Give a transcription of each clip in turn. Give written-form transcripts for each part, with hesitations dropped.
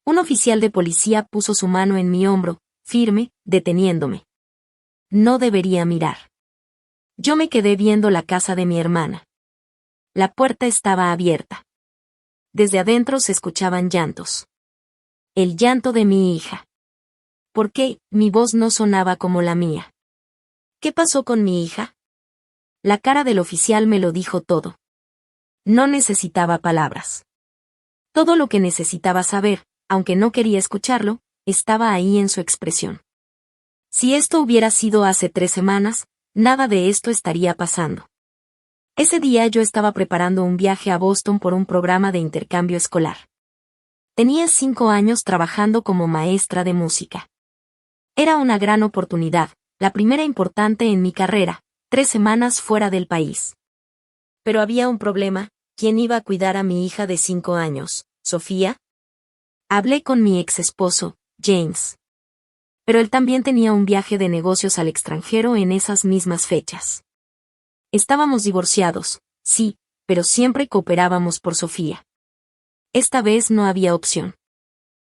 Un oficial de policía puso su mano en mi hombro, firme, deteniéndome. No debería mirar. Yo me quedé viendo la casa de mi hermana. La puerta estaba abierta. Desde adentro se escuchaban llantos. El llanto de mi hija. ¿Por qué mi voz no sonaba como la mía? ¿Qué pasó con mi hija? La cara del oficial me lo dijo todo. No necesitaba palabras. Todo lo que necesitaba saber, aunque no quería escucharlo, estaba ahí en su expresión. Si esto hubiera sido hace 3 semanas, nada de esto estaría pasando. Ese día yo estaba preparando un viaje a Boston por un programa de intercambio escolar. Tenía 5 años trabajando como maestra de música. Era una gran oportunidad, la primera importante en mi carrera, 3 semanas fuera del país. Pero había un problema, ¿quién iba a cuidar a mi hija de 5 años, Sofía? Hablé con mi ex esposo, James. Pero él también tenía un viaje de negocios al extranjero en esas mismas fechas. Estábamos divorciados, sí, pero siempre cooperábamos por Sofía. Esta vez no había opción.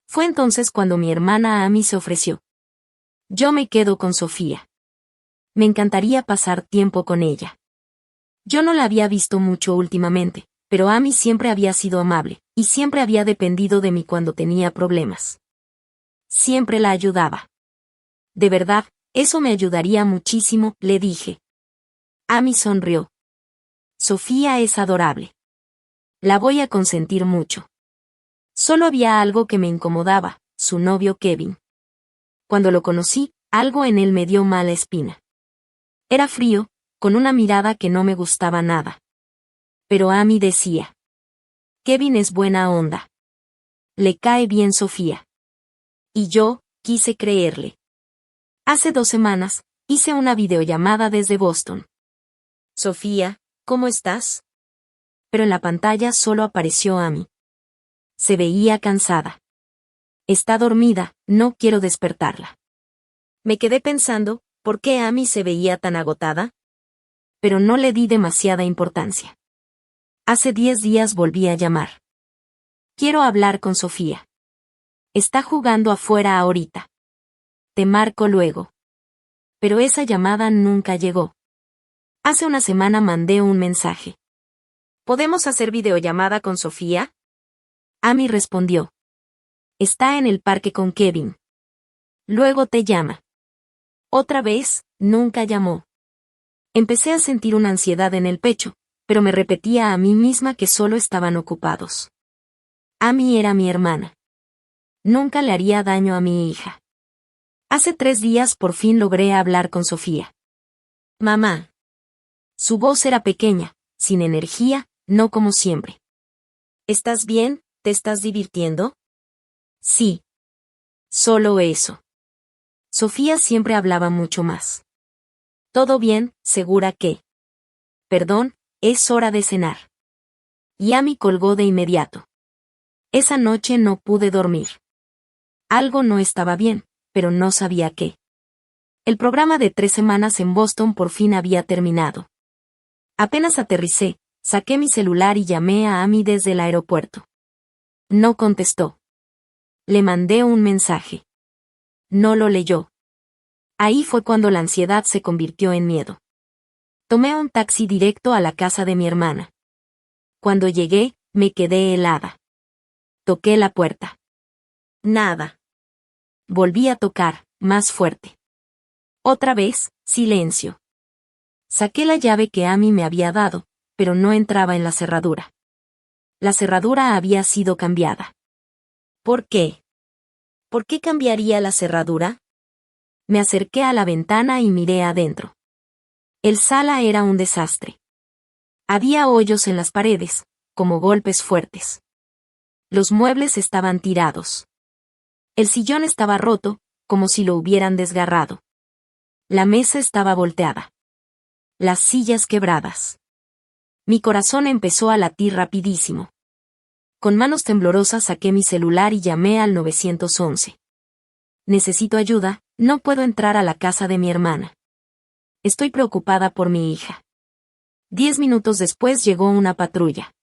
Fue entonces cuando mi hermana Amy se ofreció. Yo me quedo con Sofía. Me encantaría pasar tiempo con ella. Yo no la había visto mucho últimamente, pero Amy siempre había sido amable, y siempre había dependido de mí cuando tenía problemas. Siempre la ayudaba. De verdad, eso me ayudaría muchísimo, le dije. Amy sonrió. Sofía es adorable. La voy a consentir mucho. Solo había algo que me incomodaba, su novio Kevin. Cuando lo conocí, algo en él me dio mala espina. Era frío, con una mirada que no me gustaba nada. Pero Amy decía. Kevin es buena onda. Le cae bien Sofía. Y yo, quise creerle. Hace 2 semanas, hice una videollamada desde Boston. Sofía, ¿cómo estás? Pero en la pantalla solo apareció Amy. Se veía cansada. Está dormida, no quiero despertarla. Me quedé pensando, ¿por qué Amy se veía tan agotada? Pero no le di demasiada importancia. Hace 10 días volví a llamar. Quiero hablar con Sofía. Está jugando afuera ahorita. Te marco luego. Pero esa llamada nunca llegó. Hace una semana mandé un mensaje. ¿Podemos hacer videollamada con Sofía? Amy respondió. Está en el parque con Kevin. Luego te llama. Otra vez, nunca llamó. Empecé a sentir una ansiedad en el pecho, pero me repetía a mí misma que solo estaban ocupados. Amy era mi hermana. Nunca le haría daño a mi hija. Hace 3 días por fin logré hablar con Sofía. Mamá. Su voz era pequeña, sin energía, no como siempre. ¿Estás bien? ¿Te estás divirtiendo? Sí. Solo eso. Sofía siempre hablaba mucho más. Todo bien, segura que. Perdón, es hora de cenar. Y Amy colgó de inmediato. Esa noche no pude dormir. Algo no estaba bien, pero no sabía qué. El programa de 3 semanas en Boston por fin había terminado. Apenas aterricé, saqué mi celular y llamé a Amy desde el aeropuerto. No contestó. Le mandé un mensaje. No lo leyó. Ahí fue cuando la ansiedad se convirtió en miedo. Tomé un taxi directo a la casa de mi hermana. Cuando llegué, me quedé helada. Toqué la puerta. Nada. Volví a tocar, más fuerte. Otra vez, silencio. Saqué la llave que Amy me había dado, pero no entraba en la cerradura. La cerradura había sido cambiada. ¿Por qué? ¿Por qué cambiaría la cerradura? Me acerqué a la ventana y miré adentro. El sala era un desastre. Había hoyos en las paredes, como golpes fuertes. Los muebles estaban tirados. El sillón estaba roto, como si lo hubieran desgarrado. La mesa estaba volteada. Las sillas quebradas. Mi corazón empezó a latir rapidísimo. Con manos temblorosas saqué mi celular y llamé al 911. Necesito ayuda, no puedo entrar a la casa de mi hermana. Estoy preocupada por mi hija. 10 minutos después llegó una patrulla.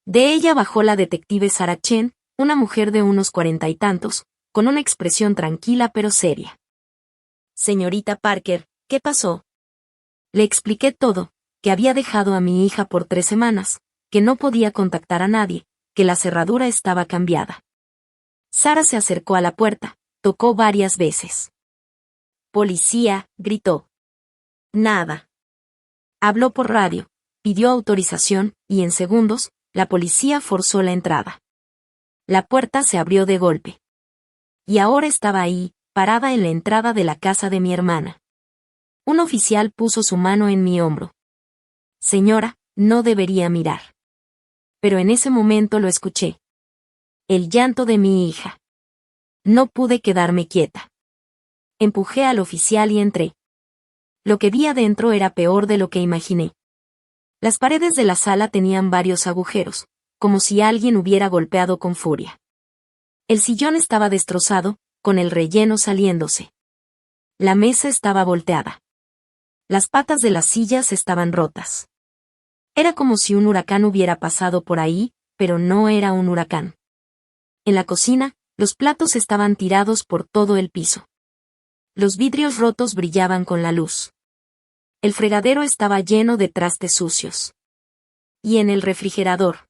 De ella bajó la detective Sarah Chen, una mujer de unos 40 y tantos, con una expresión tranquila pero seria. Señorita Parker, ¿qué pasó? Le expliqué todo, que había dejado a mi hija por 3 semanas, que no podía contactar a nadie, que la cerradura estaba cambiada. Sara se acercó a la puerta, tocó varias veces. «Policía», gritó. Nada. Habló por radio, pidió autorización, y en segundos, la policía forzó la entrada. La puerta se abrió de golpe. Y ahora estaba ahí, parada en la entrada de la casa de mi hermana. Un oficial puso su mano en mi hombro. Señora, no debería mirar. Pero en ese momento lo escuché. El llanto de mi hija. No pude quedarme quieta. Empujé al oficial y entré. Lo que vi adentro era peor de lo que imaginé. Las paredes de la sala tenían varios agujeros, como si alguien hubiera golpeado con furia. El sillón estaba destrozado, con el relleno saliéndose. La mesa estaba volteada. Las patas de las sillas estaban rotas. Era como si un huracán hubiera pasado por ahí, pero no era un huracán. En la cocina, los platos estaban tirados por todo el piso. Los vidrios rotos brillaban con la luz. El fregadero estaba lleno de trastes sucios. Y en el refrigerador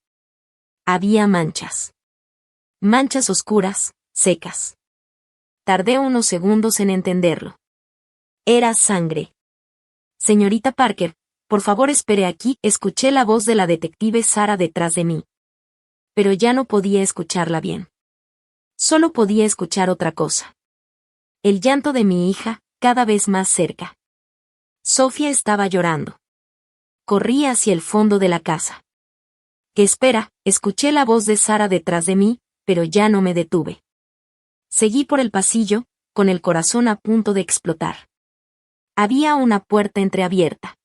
había manchas. Manchas oscuras, secas. Tardé unos segundos en entenderlo. Era sangre. Señorita Parker, por favor espere aquí, escuché la voz de la detective Sara detrás de mí. Pero ya no podía escucharla bien. Solo podía escuchar otra cosa. El llanto de mi hija, cada vez más cerca. Sofía estaba llorando. Corrí hacia el fondo de la casa. ¿Qué espera? Escuché la voz de Sara detrás de mí, pero ya no me detuve. Seguí por el pasillo, con el corazón a punto de explotar. Había una puerta entreabierta.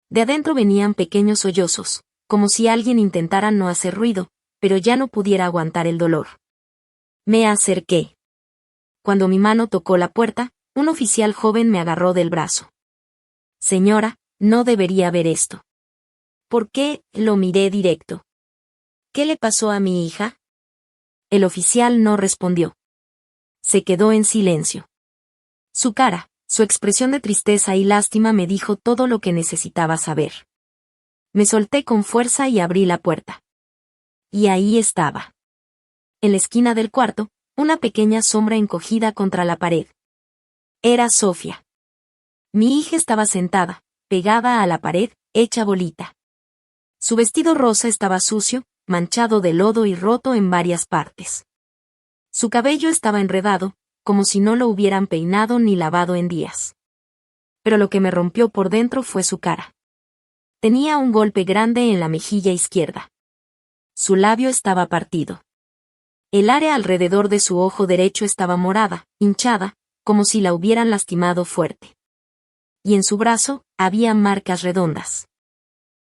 De adentro venían pequeños sollozos, como si alguien intentara no hacer ruido, pero ya no pudiera aguantar el dolor. Me acerqué. Cuando mi mano tocó la puerta, un oficial joven me agarró del brazo. Señora, no debería ver esto. ¿Por qué? Lo miré directo. ¿Qué le pasó a mi hija? El oficial no respondió. Se quedó en silencio. Su cara, su expresión de tristeza y lástima me dijo todo lo que necesitaba saber. Me solté con fuerza y abrí la puerta. Y ahí estaba. En la esquina del cuarto, una pequeña sombra encogida contra la pared. Era Sofía. Mi hija estaba sentada, pegada a la pared, hecha bolita. Su vestido rosa estaba sucio, manchado de lodo y roto en varias partes. Su cabello estaba enredado, como si no lo hubieran peinado ni lavado en días. Pero lo que me rompió por dentro fue su cara. Tenía un golpe grande en la mejilla izquierda. Su labio estaba partido. El área alrededor de su ojo derecho estaba morada, hinchada, como si la hubieran lastimado fuerte. Y en su brazo, había marcas redondas.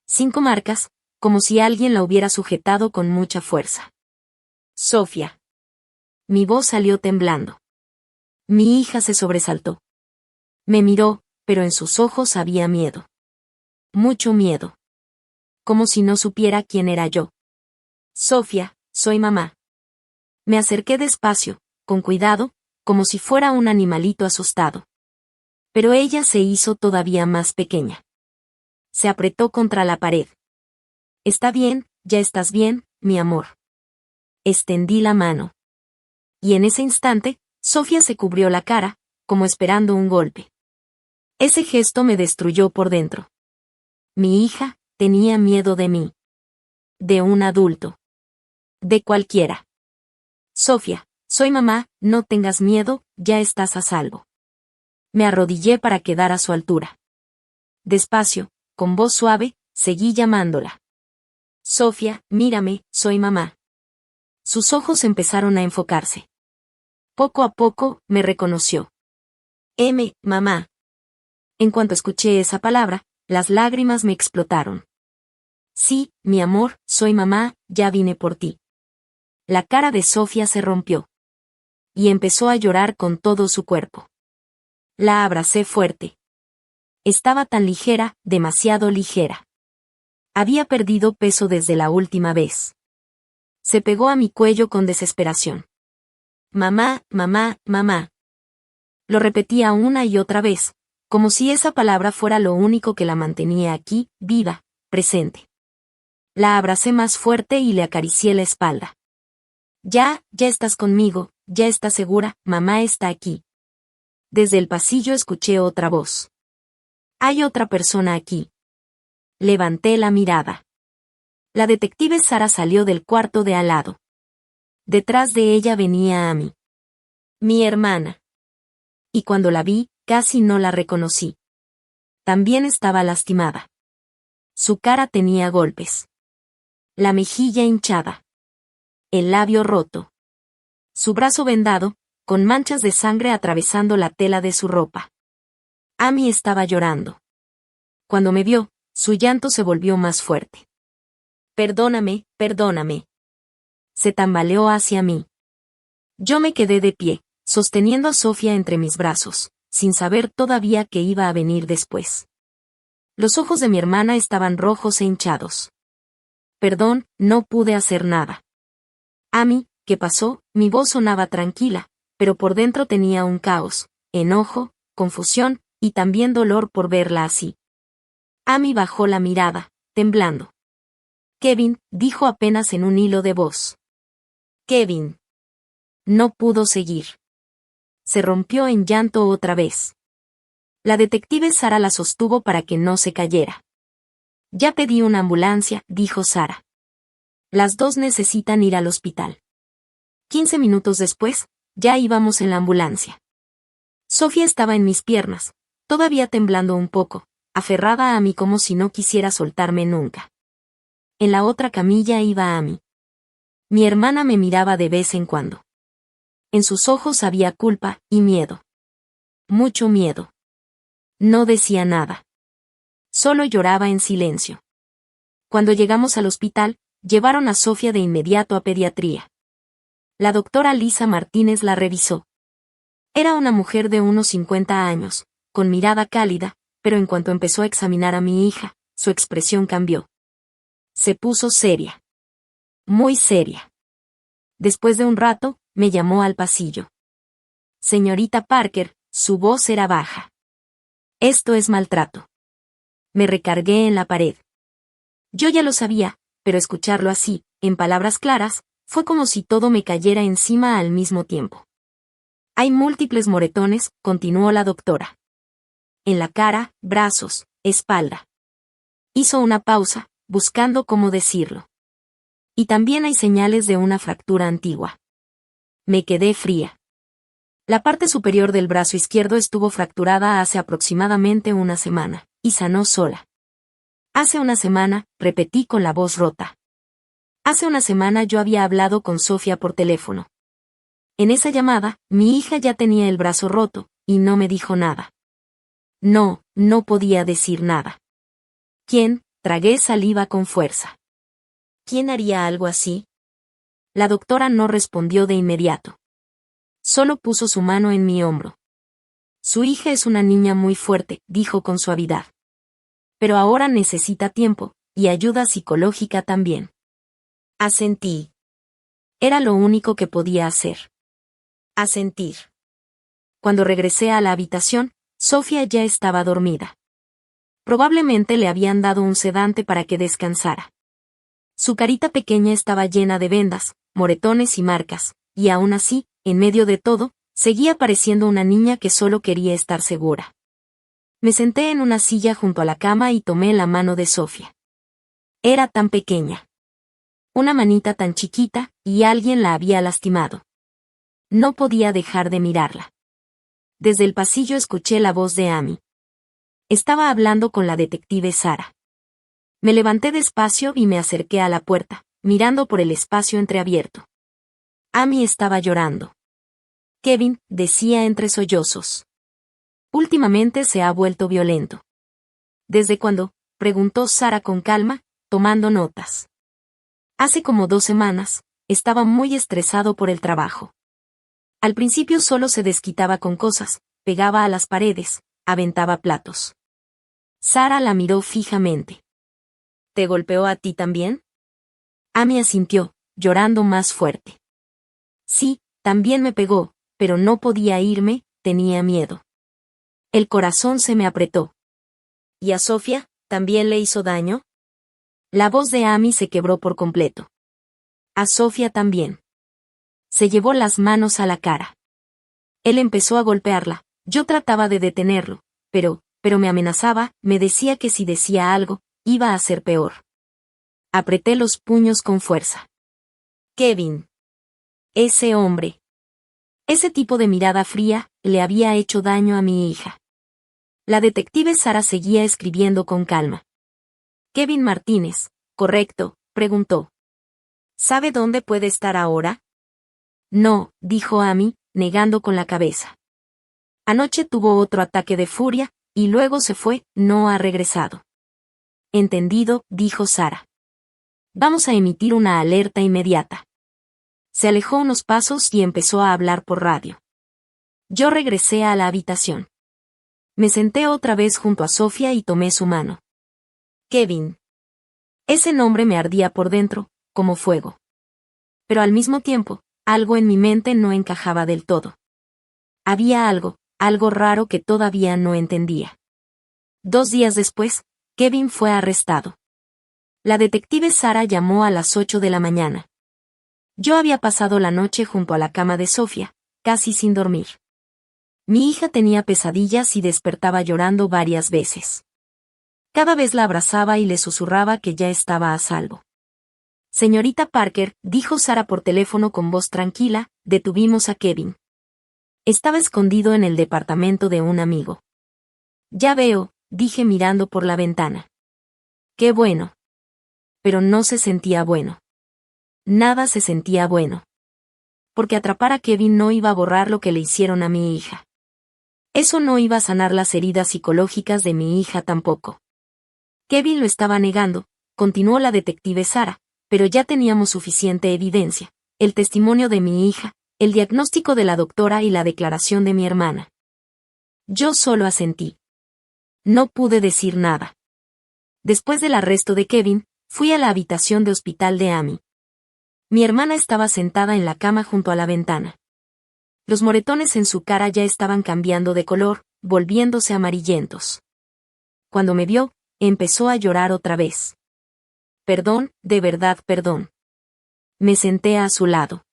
5 marcas, como si alguien la hubiera sujetado con mucha fuerza. Sofía. Mi voz salió temblando. Mi hija se sobresaltó. Me miró, pero en sus ojos había miedo. Mucho miedo. Como si no supiera quién era yo. Sofía, soy mamá. Me acerqué despacio, con cuidado, como si fuera un animalito asustado. Pero ella se hizo todavía más pequeña. Se apretó contra la pared. Está bien, ya estás bien, mi amor. Extendí la mano. Y en ese instante, Sofía se cubrió la cara, como esperando un golpe. Ese gesto me destruyó por dentro. Mi hija tenía miedo de mí. De un adulto. De cualquiera. Sofía, soy mamá, no tengas miedo, ya estás a salvo. Me arrodillé para quedar a su altura. Despacio, con voz suave, seguí llamándola. Sofía, mírame, soy mamá. Sus ojos empezaron a enfocarse. Poco a poco, me reconoció. Mamá. En cuanto escuché esa palabra, las lágrimas me explotaron. Sí, mi amor, soy mamá, ya vine por ti. La cara de Sofía se rompió. Y empezó a llorar con todo su cuerpo. La abracé fuerte. Estaba tan ligera, demasiado ligera. Había perdido peso desde la última vez. Se pegó a mi cuello con desesperación. Mamá, mamá, mamá. Lo repetía una y otra vez, como si esa palabra fuera lo único que la mantenía aquí, viva, presente. La abracé más fuerte y le acaricié la espalda. Ya estás conmigo, ya estás segura, mamá está aquí. Desde el pasillo escuché otra voz. Hay otra persona aquí. Levanté la mirada. La detective Sara salió del cuarto de al lado. Detrás de ella venía Amy. Mi hermana. Y cuando la vi, casi no la reconocí. También estaba lastimada. Su cara tenía golpes. La mejilla hinchada. El labio roto. Su brazo vendado, con manchas de sangre atravesando la tela de su ropa. Amy estaba llorando. Cuando me vio, su llanto se volvió más fuerte. Perdóname, perdóname. Se tambaleó hacia mí. Yo me quedé de pie, sosteniendo a Sofía entre mis brazos, sin saber todavía qué iba a venir después. Los ojos de mi hermana estaban rojos e hinchados. Perdón, no pude hacer nada. Amy, ¿qué pasó? Mi voz sonaba tranquila, pero por dentro tenía un caos, enojo, confusión, y también dolor por verla así. Amy bajó la mirada, temblando. Kevin, dijo apenas en un hilo de voz. Kevin. No pudo seguir. Se rompió en llanto otra vez. La detective Sara la sostuvo para que no se cayera. Ya pedí una ambulancia, dijo Sara. Las dos necesitan ir al hospital. 15 minutos después, ya íbamos en la ambulancia. Sofía estaba en mis piernas, todavía temblando un poco, aferrada a mí como si no quisiera soltarme nunca. En la otra camilla iba Amy. Mi hermana me miraba de vez en cuando. En sus ojos había culpa y miedo. Mucho miedo. No decía nada. Solo lloraba en silencio. Cuando llegamos al hospital, llevaron a Sofía de inmediato a pediatría. La doctora Lisa Martínez la revisó. Era una mujer de unos 50 años, con mirada cálida, pero en cuanto empezó a examinar a mi hija, su expresión cambió. Se puso seria. Muy seria. Después de un rato, me llamó al pasillo. Señorita Parker, su voz era baja. Esto es maltrato. Me recargué en la pared. Yo ya lo sabía, pero escucharlo así, en palabras claras, fue como si todo me cayera encima al mismo tiempo. Hay múltiples moretones, continuó la doctora. En la cara, brazos, espalda. Hizo una pausa, buscando cómo decirlo. Y también hay señales de una fractura antigua. Me quedé fría. La parte superior del brazo izquierdo estuvo fracturada hace aproximadamente una semana, y sanó sola. Hace una semana, repetí con la voz rota. Hace una semana yo había hablado con Sofía por teléfono. En esa llamada, mi hija ya tenía el brazo roto, y no me dijo nada. No podía decir nada. ¿Quién? Tragué saliva con fuerza. ¿Quién haría algo así? La doctora no respondió de inmediato. Solo puso su mano en mi hombro. Su hija es una niña muy fuerte, dijo con suavidad. Pero ahora necesita tiempo, y ayuda psicológica también. Asentí. Era lo único que podía hacer. Asentir. Cuando regresé a la habitación, Sofía ya estaba dormida. Probablemente le habían dado un sedante para que descansara. Su carita pequeña estaba llena de vendas, moretones y marcas, y aún así, en medio de todo, seguía pareciendo una niña que solo quería estar segura. Me senté en una silla junto a la cama y tomé la mano de Sofía. Era tan pequeña. Una manita tan chiquita, y alguien la había lastimado. No podía dejar de mirarla. Desde el pasillo escuché la voz de Amy. Estaba hablando con la detective Sara. Me levanté despacio y me acerqué a la puerta, mirando por el espacio entreabierto. Amy estaba llorando. Kevin, decía entre sollozos. Últimamente se ha vuelto violento. ¿Desde cuándo? Preguntó Sara con calma, tomando notas. Hace como 2 semanas, estaba muy estresado por el trabajo. Al principio solo se desquitaba con cosas, pegaba a las paredes, aventaba platos. Sara la miró fijamente. ¿Te golpeó a ti también? Amy asintió, llorando más fuerte. Sí, también me pegó, pero no podía irme, tenía miedo. El corazón se me apretó. ¿Y a Sofía, también le hizo daño? La voz de Amy se quebró por completo. A Sofía también. Se llevó las manos a la cara. Él empezó a golpearla, yo trataba de detenerlo, pero me amenazaba, me decía que si decía algo, iba a ser peor. Apreté los puños con fuerza. Kevin. Ese hombre. Ese tipo de mirada fría, le había hecho daño a mi hija. La detective Sara seguía escribiendo con calma. Kevin Martínez, correcto, preguntó. ¿Sabe dónde puede estar ahora? No, dijo Amy, negando con la cabeza. Anoche tuvo otro ataque de furia, y luego se fue, no ha regresado. Entendido, dijo Sara. Vamos a emitir una alerta inmediata. Se alejó unos pasos y empezó a hablar por radio. Yo regresé a la habitación. Me senté otra vez junto a Sofía y tomé su mano. Kevin. Ese nombre me ardía por dentro, como fuego. Pero al mismo tiempo, algo en mi mente no encajaba del todo. Había algo raro que todavía no entendía. 2 días después, Kevin fue arrestado. La detective Sara llamó a las 8 de la mañana. Yo había pasado la noche junto a la cama de Sofía, casi sin dormir. Mi hija tenía pesadillas y despertaba llorando varias veces. Cada vez la abrazaba y le susurraba que ya estaba a salvo. Señorita Parker, dijo Sara por teléfono con voz tranquila, detuvimos a Kevin. Estaba escondido en el departamento de un amigo. Ya veo, dije mirando por la ventana. Qué bueno. Pero no se sentía bueno. Nada se sentía bueno. Porque atrapar a Kevin no iba a borrar lo que le hicieron a mi hija. Eso no iba a sanar las heridas psicológicas de mi hija tampoco. Kevin lo estaba negando, continuó la detective Sara, pero ya teníamos suficiente evidencia, el testimonio de mi hija, el diagnóstico de la doctora y la declaración de mi hermana. Yo solo asentí. No pude decir nada. Después del arresto de Kevin, fui a la habitación de hospital de Amy. Mi hermana estaba sentada en la cama junto a la ventana. Los moretones en su cara ya estaban cambiando de color, volviéndose amarillentos. Cuando me vio, empezó a llorar otra vez. Perdón, de verdad perdón. Me senté a su lado.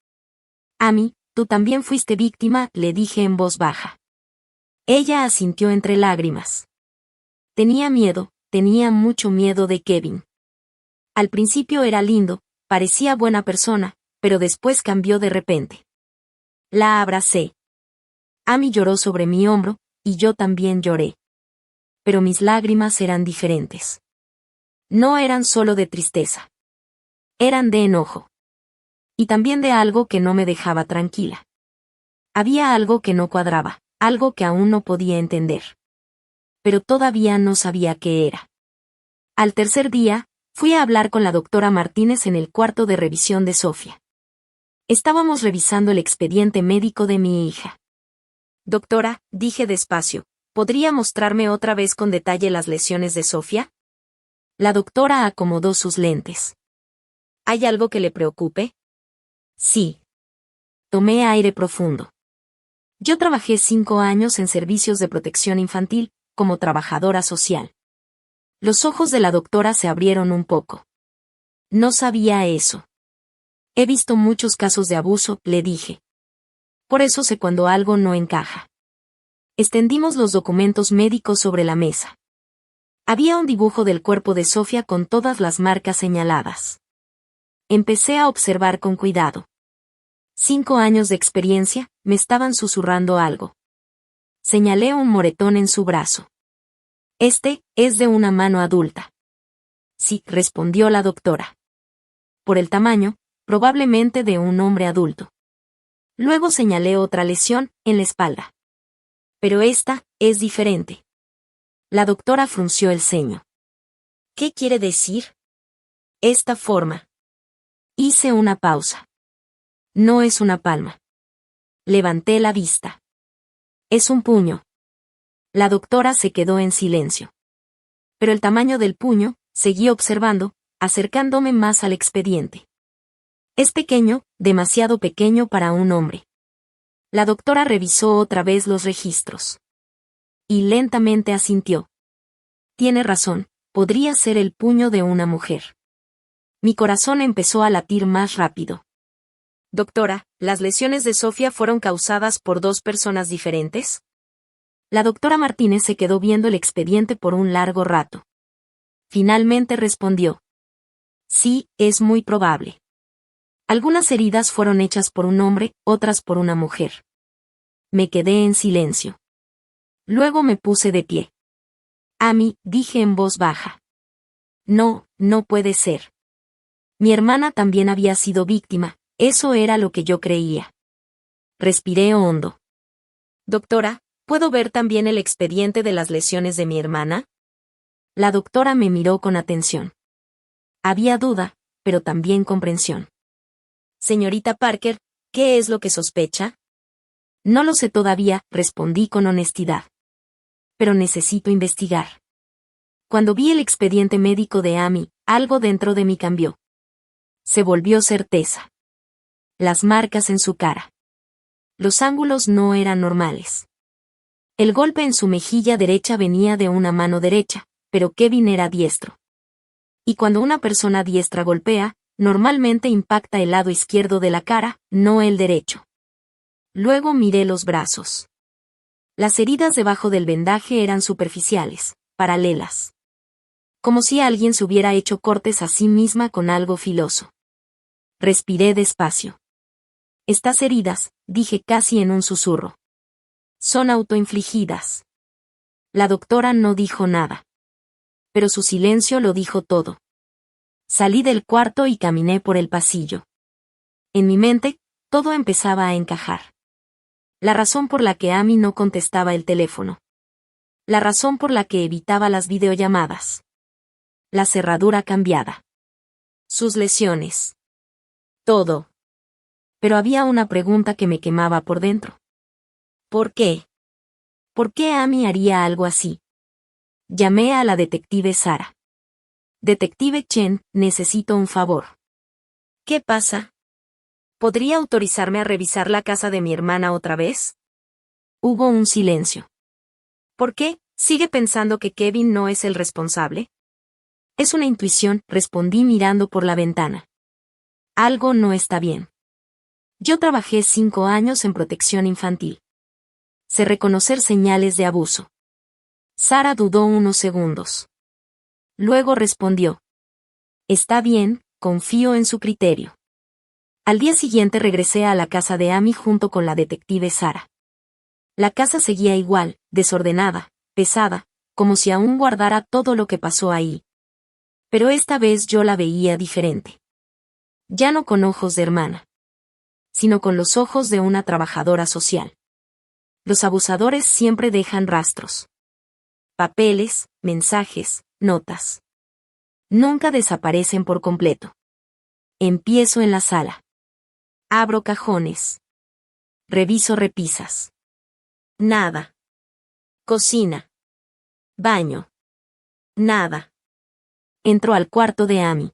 Amy, tú también fuiste víctima, le dije en voz baja. Ella asintió entre lágrimas. Tenía miedo, tenía mucho miedo de Kevin. Al principio era lindo, parecía buena persona, pero después cambió de repente. La abracé. Amy lloró sobre mi hombro, y yo también lloré. Pero mis lágrimas eran diferentes. No eran solo de tristeza. Eran de enojo. Y también de algo que no me dejaba tranquila. Había algo que no cuadraba, algo que aún no podía entender. Pero todavía no sabía qué era. Al tercer día, fui a hablar con la doctora Martínez en el cuarto de revisión de Sofía. Estábamos revisando el expediente médico de mi hija. Doctora, dije despacio, ¿podría mostrarme otra vez con detalle las lesiones de Sofía? La doctora acomodó sus lentes. ¿Hay algo que le preocupe? Sí. Tomé aire profundo. Yo trabajé 5 años en servicios de protección infantil, como trabajadora social. Los ojos de la doctora se abrieron un poco. No sabía eso. He visto muchos casos de abuso, le dije. Por eso sé cuando algo no encaja. Extendimos los documentos médicos sobre la mesa. Había un dibujo del cuerpo de Sofía con todas las marcas señaladas. Empecé a observar con cuidado. 5 años de experiencia, me estaban susurrando algo. Señalé un moretón en su brazo. Este, es de una mano adulta. Sí, respondió la doctora. Por el tamaño, probablemente de un hombre adulto. Luego señalé otra lesión, en la espalda. Pero esta, es diferente. La doctora frunció el ceño. ¿Qué quiere decir? Esta forma. Hice una pausa. No es una palma. Levanté la vista. Es un puño. La doctora se quedó en silencio. Pero el tamaño del puño, seguí observando, acercándome más al expediente. Es pequeño, demasiado pequeño para un hombre. La doctora revisó otra vez los registros. Y lentamente asintió. Tiene razón, podría ser el puño de una mujer. Mi corazón empezó a latir más rápido. Doctora, ¿las lesiones de Sofía fueron causadas por dos personas diferentes? La doctora Martínez se quedó viendo el expediente por un largo rato. Finalmente respondió. Sí, es muy probable. Algunas heridas fueron hechas por un hombre, otras por una mujer. Me quedé en silencio. Luego me puse de pie. Amy, dije en voz baja. No, no puede ser. Mi hermana también había sido víctima, eso era lo que yo creía. Respiré hondo. Doctora, ¿puedo ver también el expediente de las lesiones de mi hermana? La doctora me miró con atención. Había duda, pero también comprensión. Señorita Parker, ¿qué es lo que sospecha? No lo sé todavía, respondí con honestidad. Pero necesito investigar. Cuando vi el expediente médico de Amy, algo dentro de mí cambió. Se volvió certeza. Las marcas en su cara. Los ángulos no eran normales. El golpe en su mejilla derecha venía de una mano derecha, pero Kevin era diestro. Y cuando una persona diestra golpea, normalmente impacta el lado izquierdo de la cara, no el derecho. Luego miré los brazos. Las heridas debajo del vendaje eran superficiales, paralelas. Como si alguien se hubiera hecho cortes a sí misma con algo filoso. Respiré despacio. Estas heridas, dije casi en un susurro. Son autoinfligidas. La doctora no dijo nada. Pero su silencio lo dijo todo. Salí del cuarto y caminé por el pasillo. En mi mente, todo empezaba a encajar. La razón por la que Amy no contestaba el teléfono. La razón por la que evitaba las videollamadas. La cerradura cambiada. Sus lesiones. Todo. Pero había una pregunta que me quemaba por dentro. ¿Por qué? ¿Por qué Amy haría algo así? Llamé a la detective Sara. Detective Chen, necesito un favor. ¿Qué pasa? ¿Podría autorizarme a revisar la casa de mi hermana otra vez? Hubo un silencio. ¿Por qué? ¿Sigue pensando que Kevin no es el responsable? Es una intuición, respondí mirando por la ventana. Algo no está bien. Yo trabajé 5 años en protección infantil. Sé reconocer señales de abuso. Sara dudó unos segundos. Luego respondió. Está bien, confío en su criterio. Al día siguiente regresé a la casa de Amy junto con la detective Sara. La casa seguía igual, desordenada, pesada, como si aún guardara todo lo que pasó ahí. Pero esta vez yo la veía diferente. Ya no con ojos de hermana, sino con los ojos de una trabajadora social. Los abusadores siempre dejan rastros. Papeles, mensajes, notas. Nunca desaparecen por completo. Empiezo en la sala. Abro cajones. Reviso repisas. Nada. Cocina. Baño. Nada. Entro al cuarto de Amy.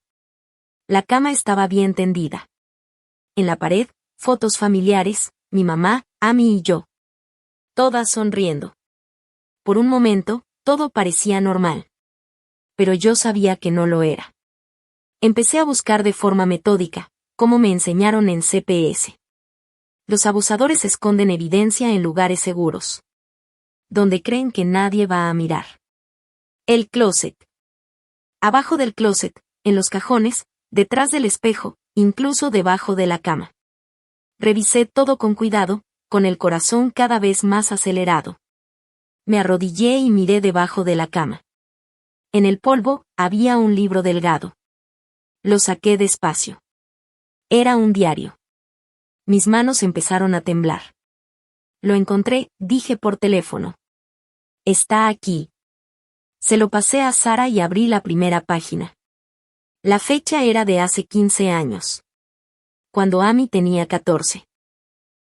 La cama estaba bien tendida. En la pared, fotos familiares, mi mamá, Amy y yo. Todas sonriendo. Por un momento, todo parecía normal. Pero yo sabía que no lo era. Empecé a buscar de forma metódica, como me enseñaron en CPS. Los abusadores esconden evidencia en lugares seguros. Donde creen que nadie va a mirar. El closet. Abajo del closet, en los cajones, detrás del espejo, incluso debajo de la cama. Revisé todo con cuidado, con el corazón cada vez más acelerado. Me arrodillé y miré debajo de la cama. En el polvo, había un libro delgado. Lo saqué despacio. Era un diario. Mis manos empezaron a temblar. Lo encontré, dije por teléfono. Está aquí. Se lo pasé a Sara y abrí la primera página. La fecha era de hace 15 años. Cuando Amy tenía 14.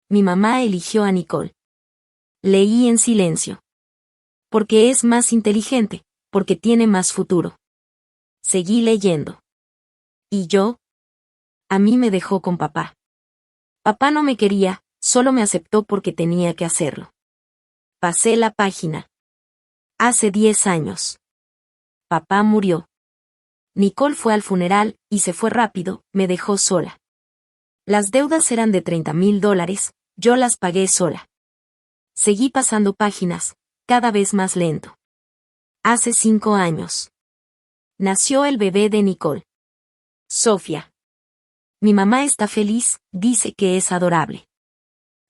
Mi mamá eligió a Nicole. Leí en silencio. Porque es más inteligente, porque tiene más futuro. Seguí leyendo. ¿Y yo? A mí me dejó con papá. Papá no me quería, solo me aceptó porque tenía que hacerlo. Pasé la página. Hace 10 años. Papá murió. Nicole fue al funeral, y se fue rápido, me dejó sola. Las deudas eran de $30,000, yo las pagué sola. Seguí pasando páginas, cada vez más lento. Hace 5 años. Nació el bebé de Nicole. Sofía. Mi mamá está feliz, dice que es adorable.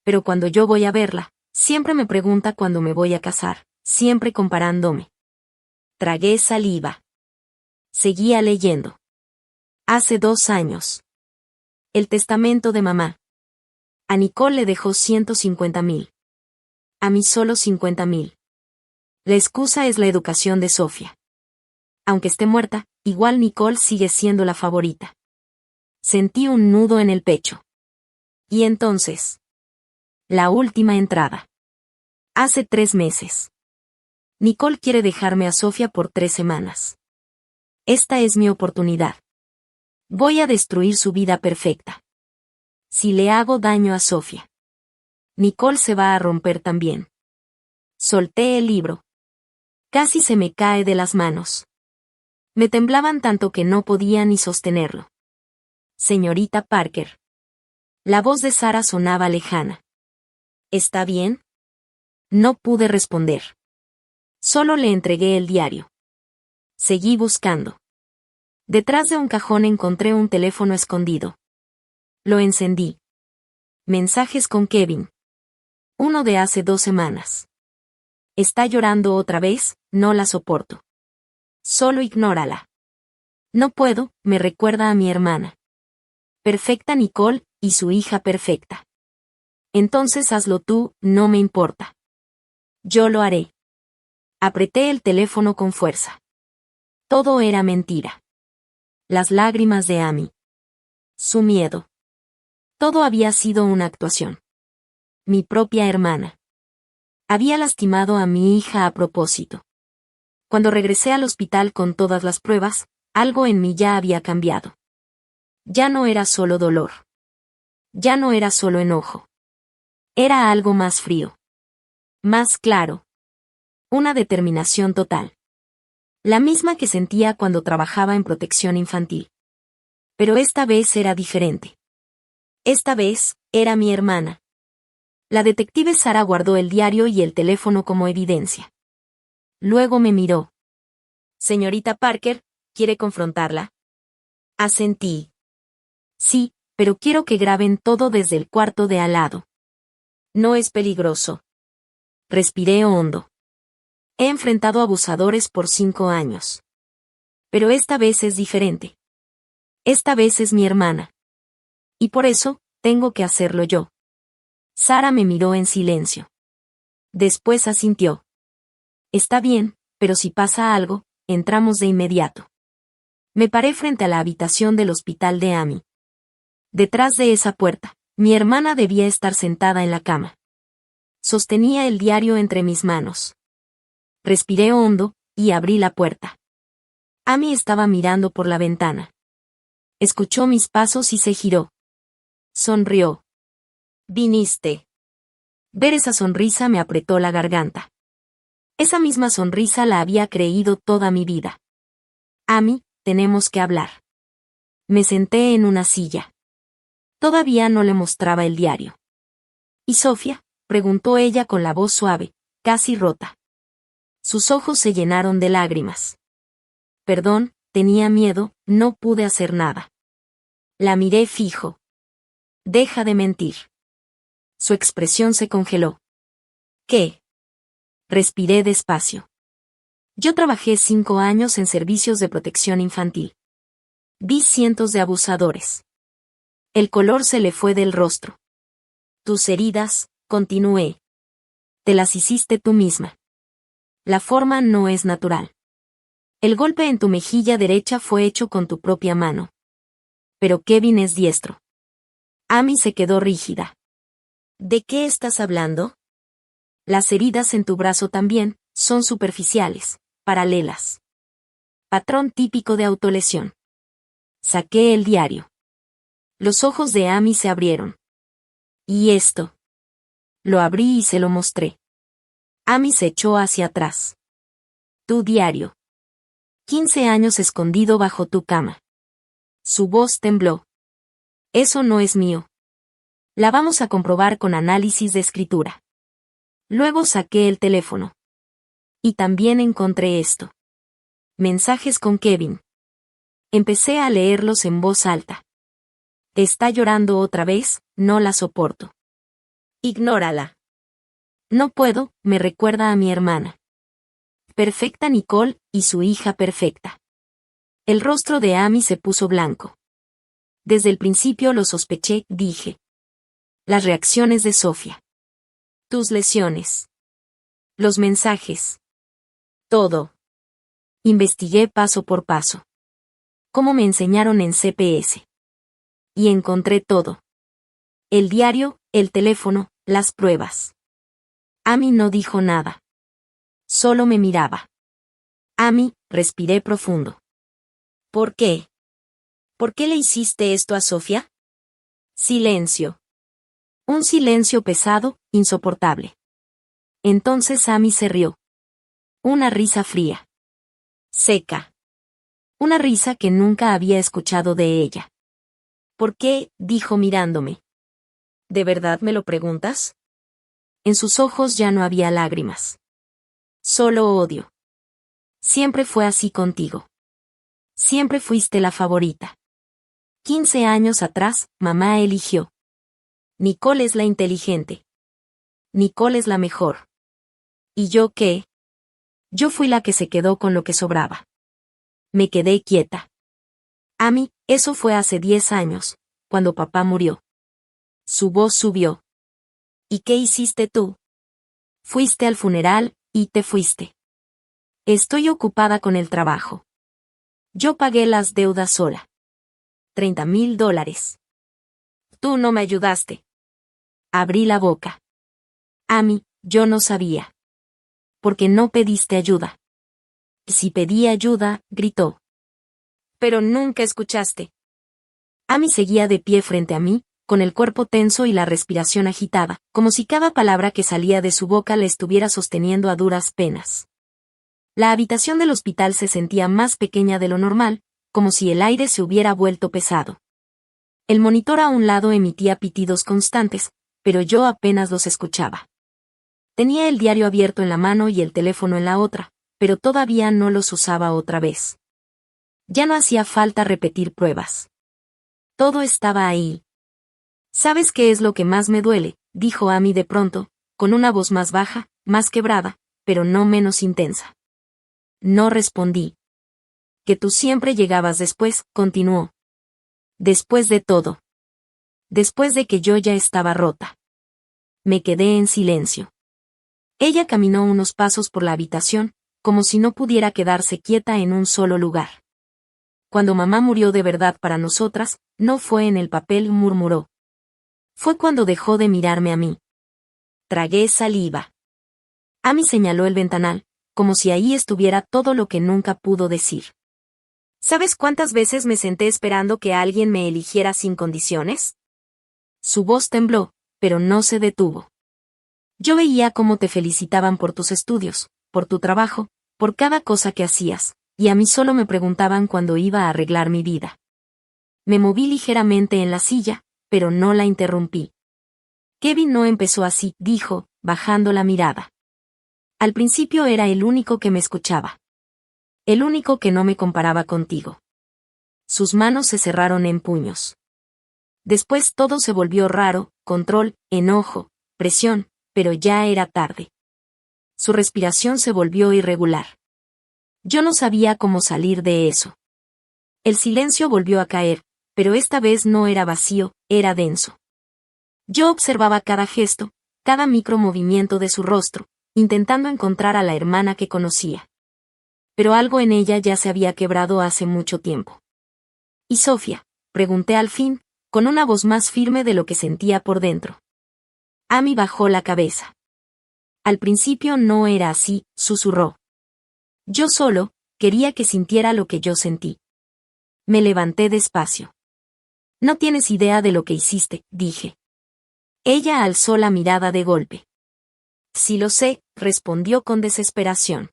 Pero cuando yo voy a verla, siempre me pregunta cuándo me voy a casar, siempre comparándome. Tragué saliva. Seguía leyendo. Hace 2 años. El testamento de mamá. A Nicole le dejó 150,000. A mí solo 50,000. La excusa es la educación de Sofía. Aunque esté muerta, igual Nicole sigue siendo la favorita. Sentí un nudo en el pecho. Y entonces. La última entrada. Hace 3 meses. Nicole quiere dejarme a Sofía por 3 semanas. Esta es mi oportunidad. Voy a destruir su vida perfecta. Si le hago daño a Sofía, Nicole se va a romper también. Solté el libro. Casi se me cae de las manos. Me temblaban tanto que no podía ni sostenerlo. Señorita Parker. La voz de Sara sonaba lejana. ¿Está bien? No pude responder. Solo le entregué el diario. Seguí buscando. Detrás de un cajón encontré un teléfono escondido. Lo encendí. Mensajes con Kevin. Uno de hace 2 semanas. Está llorando otra vez, no la soporto. Solo ignórala. No puedo, me recuerda a mi hermana. Perfecta Nicole, y su hija perfecta. Entonces hazlo tú, no me importa. Yo lo haré. Apreté el teléfono con fuerza. Todo era mentira. Las lágrimas de Amy. Su miedo. Todo había sido una actuación. Mi propia hermana. Había lastimado a mi hija a propósito. Cuando regresé al hospital con todas las pruebas, algo en mí ya había cambiado. Ya no era solo dolor. Ya no era solo enojo. Era algo más frío. Más claro. Una determinación total. La misma que sentía cuando trabajaba en protección infantil. Pero esta vez era diferente. Esta vez, era mi hermana. La detective Sara guardó el diario y el teléfono como evidencia. Luego me miró. Señorita Parker, ¿quiere confrontarla? Asentí. Sí, pero quiero que graben todo desde el cuarto de al lado. No es peligroso. Respiré hondo. He enfrentado abusadores por 5 años. Pero esta vez es diferente. Esta vez es mi hermana. Y por eso, tengo que hacerlo yo. Sara me miró en silencio. Después asintió. Está bien, pero si pasa algo, entramos de inmediato. Me paré frente a la habitación del hospital de Amy. Detrás de esa puerta, mi hermana debía estar sentada en la cama. Sostenía el diario entre mis manos. Respiré hondo, y abrí la puerta. Amy estaba mirando por la ventana. Escuchó mis pasos y se giró. Sonrió. Viniste. Ver esa sonrisa me apretó la garganta. Esa misma sonrisa la había creído toda mi vida. Amy, tenemos que hablar. Me senté en una silla. Todavía no le mostraba el diario. ¿Y Sofía? Preguntó ella con la voz suave, casi rota. Sus ojos se llenaron de lágrimas. Perdón, tenía miedo, no pude hacer nada. La miré fijo. Deja de mentir. Su expresión se congeló. ¿Qué? Respiré despacio. Yo trabajé 5 años en servicios de protección infantil. Vi cientos de abusadores. El color se le fue del rostro. Tus heridas, continué. Te las hiciste tú misma. La forma no es natural. El golpe en tu mejilla derecha fue hecho con tu propia mano. Pero Kevin es diestro. Amy se quedó rígida. ¿De qué estás hablando? Las heridas en tu brazo también, son superficiales, paralelas. Patrón típico de autolesión. Saqué el diario. Los ojos de Amy se abrieron. ¿Y esto? Lo abrí y se lo mostré. Amy se echó hacia atrás. Tu diario. 15 años escondido bajo tu cama. Su voz tembló. Eso no es mío. La vamos a comprobar con análisis de escritura. Luego saqué el teléfono. Y también encontré esto. Mensajes con Kevin. Empecé a leerlos en voz alta. Está llorando otra vez, no la soporto. Ignórala. No puedo, me recuerda a mi hermana. Perfecta Nicole, y su hija perfecta. El rostro de Amy se puso blanco. Desde el principio lo sospeché, dije. Las reacciones de Sofía. Tus lesiones. Los mensajes. Todo. Investigué paso por paso. Como me enseñaron en CPS. Y encontré todo. El diario, el teléfono, las pruebas. Amy no dijo nada. Solo me miraba. Amy, respiré profundo. ¿Por qué? ¿Por qué le hiciste esto a Sofía? Silencio. Un silencio pesado, insoportable. Entonces Amy se rió. Una risa fría. Seca. Una risa que nunca había escuchado de ella. ¿Por qué? Dijo mirándome. ¿De verdad me lo preguntas? En sus ojos ya no había lágrimas. Solo odio. Siempre fue así contigo. Siempre fuiste la favorita. 15 años atrás, mamá eligió. Nicole es la inteligente. Nicole es la mejor. ¿Y yo qué? Yo fui la que se quedó con lo que sobraba. Me quedé quieta. Amy, eso fue hace 10 años, cuando papá murió. Su voz subió. ¿Y qué hiciste tú? Fuiste al funeral, y te fuiste. Estoy ocupada con el trabajo. Yo pagué las deudas sola. $30,000. Tú no me ayudaste. Abrí la boca. Amy, yo no sabía. Porque no pediste ayuda. Si pedí ayuda, gritó. Pero nunca escuchaste. Amy seguía de pie frente a mí, con el cuerpo tenso y la respiración agitada, como si cada palabra que salía de su boca le estuviera sosteniendo a duras penas. La habitación del hospital se sentía más pequeña de lo normal, como si el aire se hubiera vuelto pesado. El monitor a un lado emitía pitidos constantes, pero yo apenas los escuchaba. Tenía el diario abierto en la mano y el teléfono en la otra, pero todavía no los usaba otra vez. Ya no hacía falta repetir pruebas. Todo estaba ahí. ¿Sabes qué es lo que más me duele?, dijo Amy de pronto, con una voz más baja, más quebrada, pero no menos intensa. No respondí. Que tú siempre llegabas después, continuó. Después de todo. Después de que yo ya estaba rota. Me quedé en silencio. Ella caminó unos pasos por la habitación, como si no pudiera quedarse quieta en un solo lugar. Cuando mamá murió de verdad para nosotras, no fue en el papel, murmuró. Fue cuando dejó de mirarme a mí. Tragué saliva. Amy señaló el ventanal, como si ahí estuviera todo lo que nunca pudo decir. ¿Sabes cuántas veces me senté esperando que alguien me eligiera sin condiciones? Su voz tembló, pero no se detuvo. Yo veía cómo te felicitaban por tus estudios, por tu trabajo, por cada cosa que hacías, y a mí solo me preguntaban cuándo iba a arreglar mi vida. Me moví ligeramente en la silla, pero no la interrumpí. Kevin no empezó así, dijo, bajando la mirada. Al principio era el único que me escuchaba. El único que no me comparaba contigo. Sus manos se cerraron en puños. Después todo se volvió raro, control, enojo, presión, pero ya era tarde. Su respiración se volvió irregular. Yo no sabía cómo salir de eso. El silencio volvió a caer, pero esta vez no era vacío, era denso. Yo observaba cada gesto, cada micromovimiento de su rostro, intentando encontrar a la hermana que conocía. Pero algo en ella ya se había quebrado hace mucho tiempo. ¿Y Sofía?, pregunté al fin, con una voz más firme de lo que sentía por dentro. Amy bajó la cabeza. Al principio no era así, susurró. Yo solo quería que sintiera lo que yo sentí. Me levanté despacio. No tienes idea de lo que hiciste, dije. Ella alzó la mirada de golpe. Sí lo sé, respondió con desesperación.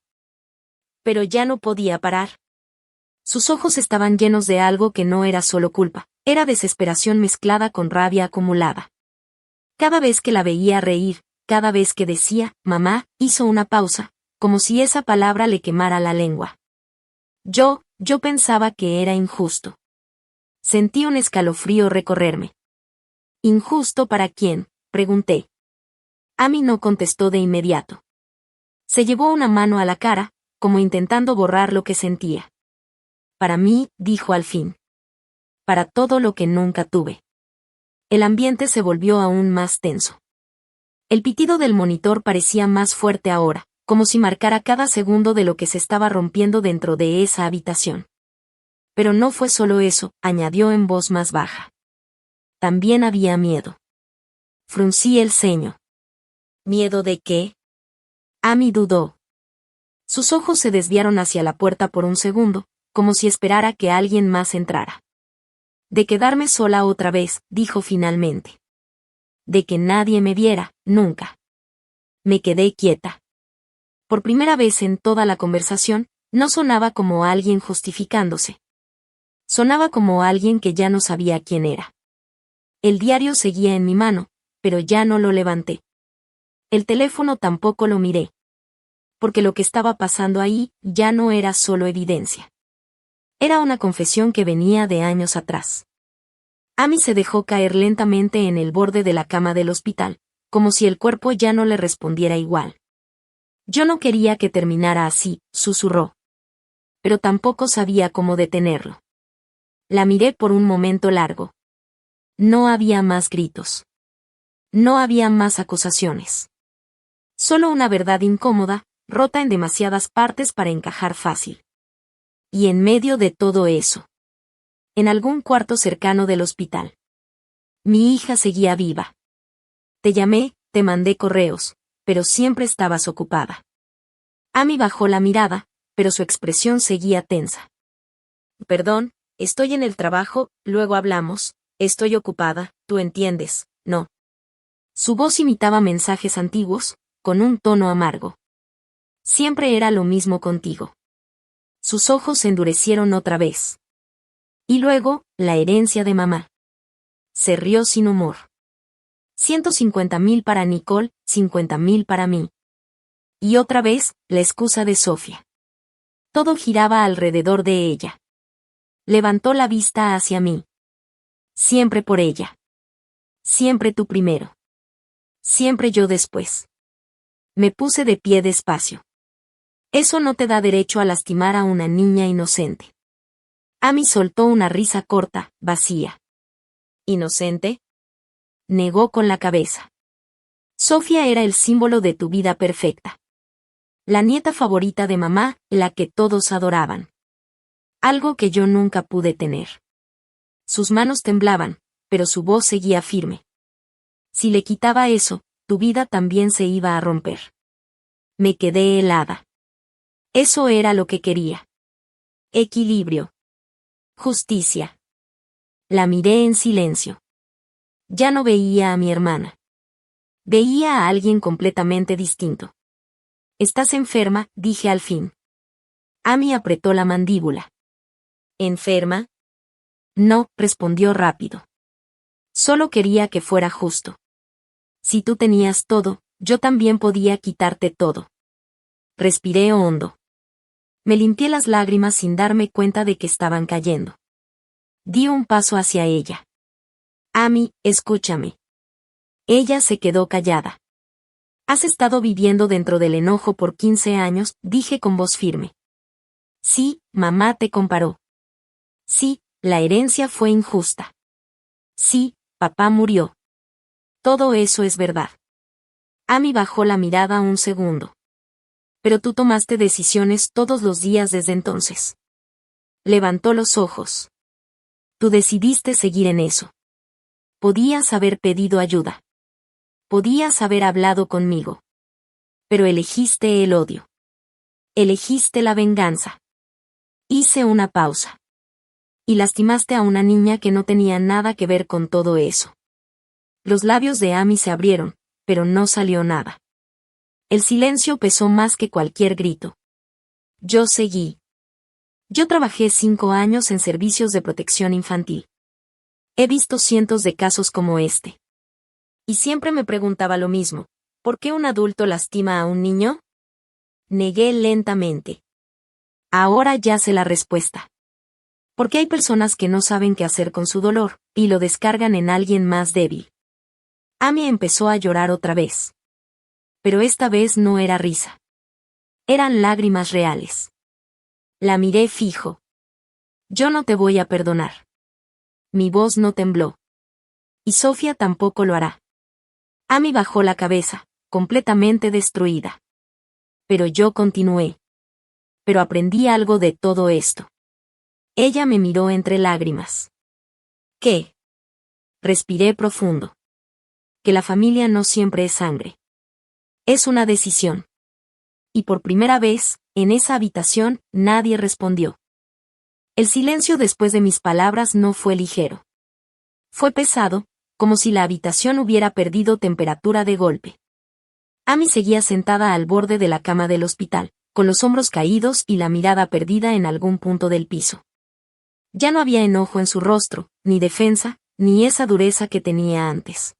Pero ya no podía parar. Sus ojos estaban llenos de algo que no era solo culpa, era desesperación mezclada con rabia acumulada. Cada vez que la veía reír, cada vez que decía, mamá, hizo una pausa, como si esa palabra le quemara la lengua. Yo pensaba que era injusto. Sentí un escalofrío recorrerme. ¿Injusto para quién?, pregunté. Amy no contestó de inmediato. Se llevó una mano a la cara, como intentando borrar lo que sentía. Para mí, dijo al fin. Para todo lo que nunca tuve. El ambiente se volvió aún más tenso. El pitido del monitor parecía más fuerte ahora, como si marcara cada segundo de lo que se estaba rompiendo dentro de esa habitación. Pero no fue solo eso, añadió en voz más baja. También había miedo. Fruncí el ceño. ¿Miedo de qué? Amy dudó. Sus ojos se desviaron hacia la puerta por un segundo, como si esperara que alguien más entrara. De quedarme sola otra vez, dijo finalmente. De que nadie me viera, nunca. Me quedé quieta. Por primera vez en toda la conversación, no sonaba como alguien justificándose. Sonaba como alguien que ya no sabía quién era. El diario seguía en mi mano, pero ya no lo levanté. El teléfono tampoco lo miré. Porque lo que estaba pasando ahí ya no era solo evidencia. Era una confesión que venía de años atrás. Amy se dejó caer lentamente en el borde de la cama del hospital, como si el cuerpo ya no le respondiera igual. Yo no quería que terminara así, susurró. Pero tampoco sabía cómo detenerlo. La miré por un momento largo. No había más gritos. No había más acusaciones. Solo una verdad incómoda, rota en demasiadas partes para encajar fácil. Y en medio de todo eso. En algún cuarto cercano del hospital. Mi hija seguía viva. Te llamé, te mandé correos, pero siempre estabas ocupada. Amy bajó la mirada, pero su expresión seguía tensa. Perdón, estoy en el trabajo, luego hablamos, estoy ocupada, tú entiendes, ¿no? Su voz imitaba mensajes antiguos, con un tono amargo. Siempre era lo mismo contigo. Sus ojos se endurecieron otra vez. Y luego, la herencia de mamá. Se rió sin humor. 150.000 para Nicole, 50.000 para mí. Y otra vez, la excusa de Sofía. Todo giraba alrededor de ella. Levantó la vista hacia mí. Siempre por ella. Siempre tú primero. Siempre yo después. Me puse de pie despacio. Eso no te da derecho a lastimar a una niña inocente. Amy soltó una risa corta, vacía. ¿Inocente? Negó con la cabeza. Sofía era el símbolo de tu vida perfecta. La nieta favorita de mamá, la que todos adoraban. Algo que yo nunca pude tener. Sus manos temblaban, pero su voz seguía firme. Si le quitaba eso, tu vida también se iba a romper. Me quedé helada. Eso era lo que quería. Equilibrio. Justicia. La miré en silencio. Ya no veía a mi hermana. Veía a alguien completamente distinto. «Estás enferma», dije al fin. Amy apretó la mandíbula. ¿Enferma? No, respondió rápido. Solo quería que fuera justo. Si tú tenías todo, yo también podía quitarte todo. Respiré hondo. Me limpié las lágrimas sin darme cuenta de que estaban cayendo. Di un paso hacia ella. Amy, escúchame. Ella se quedó callada. Has estado viviendo dentro del enojo por 15 años, dije con voz firme. Sí, mamá te comparó. Sí, la herencia fue injusta. Sí, papá murió. Todo eso es verdad. Amy bajó la mirada un segundo. Pero tú tomaste decisiones todos los días desde entonces. Levantó los ojos. Tú decidiste seguir en eso. Podías haber pedido ayuda. Podías haber hablado conmigo. Pero elegiste el odio. Elegiste la venganza. Hice una pausa. y lastimaste a una niña que no tenía nada que ver con todo eso. Los labios de Amy se abrieron, pero no salió nada. El silencio pesó más que cualquier grito. Yo seguí. Yo trabajé 5 años en servicios de protección infantil. He visto cientos de casos como este. Y siempre me preguntaba lo mismo, ¿por qué un adulto lastima a un niño? Negué lentamente. Ahora ya sé la respuesta. Porque hay personas que no saben qué hacer con su dolor, y lo descargan en alguien más débil. Amy empezó a llorar otra vez. Pero esta vez no era risa. Eran lágrimas reales. La miré fijo. Yo no te voy a perdonar. Mi voz no tembló. Y Sofía tampoco lo hará. Amy bajó la cabeza, completamente destruida. Pero yo continué. Pero aprendí algo de todo esto. Ella me miró entre lágrimas. ¿Qué? Respiré profundo. Que la familia no siempre es sangre. Es una decisión. Y por primera vez, en esa habitación, nadie respondió. El silencio después de mis palabras no fue ligero. Fue pesado, como si la habitación hubiera perdido temperatura de golpe. Amy seguía sentada al borde de la cama del hospital, con los hombros caídos y la mirada perdida en algún punto del piso. Ya no había enojo en su rostro, ni defensa, ni esa dureza que tenía antes.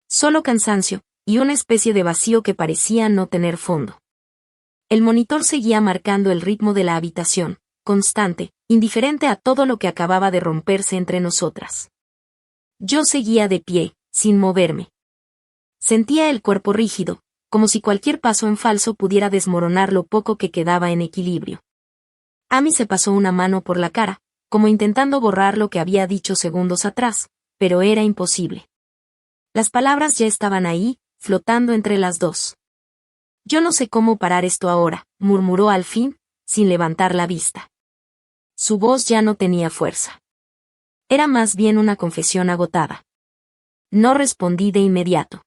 Solo cansancio, y una especie de vacío que parecía no tener fondo. El monitor seguía marcando el ritmo de la habitación, constante, indiferente a todo lo que acababa de romperse entre nosotras. Yo seguía de pie, sin moverme. Sentía el cuerpo rígido, como si cualquier paso en falso pudiera desmoronar lo poco que quedaba en equilibrio. Amy se pasó una mano por la cara, como intentando borrar lo que había dicho segundos atrás, pero era imposible. Las palabras ya estaban ahí, flotando entre las dos. Yo no sé cómo parar esto ahora, murmuró al fin, sin levantar la vista. Su voz ya no tenía fuerza. Era más bien una confesión agotada. No respondí de inmediato.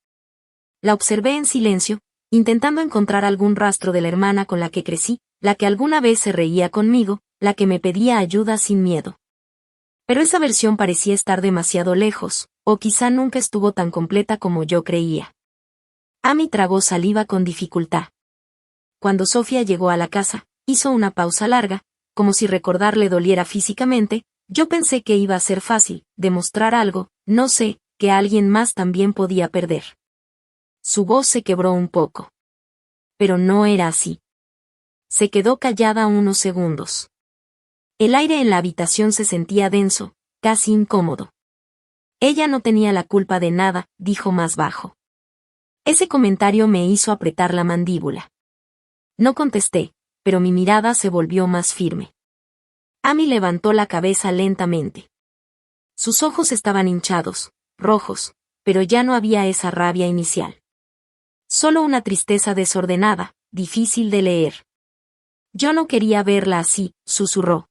La observé en silencio, intentando encontrar algún rastro de la hermana con la que crecí, la que alguna vez se reía conmigo, la que me pedía ayuda sin miedo. Pero esa versión parecía estar demasiado lejos, o quizá nunca estuvo tan completa como yo creía. Amy tragó saliva con dificultad. Cuando Sofía llegó a la casa, hizo una pausa larga, como si recordar le doliera físicamente. Yo pensé que iba a ser fácil, demostrar algo, no sé, que alguien más también podía perder. Su voz se quebró un poco. Pero no era así. Se quedó callada unos segundos. El aire en la habitación se sentía denso, casi incómodo. Ella no tenía la culpa de nada, dijo más bajo. Ese comentario me hizo apretar la mandíbula. No contesté, pero mi mirada se volvió más firme. Amy levantó la cabeza lentamente. Sus ojos estaban hinchados, rojos, pero ya no había esa rabia inicial. Solo una tristeza desordenada, difícil de leer. Yo no quería verla así, susurró.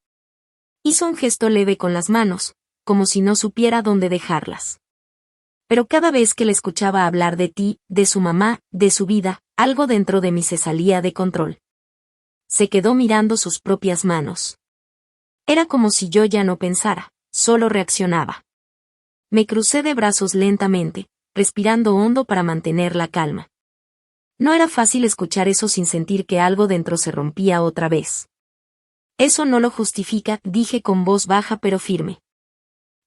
Hizo un gesto leve con las manos, como si no supiera dónde dejarlas. Pero cada vez que le escuchaba hablar de ti, de su mamá, de su vida, algo dentro de mí se salía de control. Se quedó mirando sus propias manos. Era como si yo ya no pensara, solo reaccionaba. Me crucé de brazos lentamente, respirando hondo para mantener la calma. No era fácil escuchar eso sin sentir que algo dentro se rompía otra vez. Eso no lo justifica, dije con voz baja pero firme.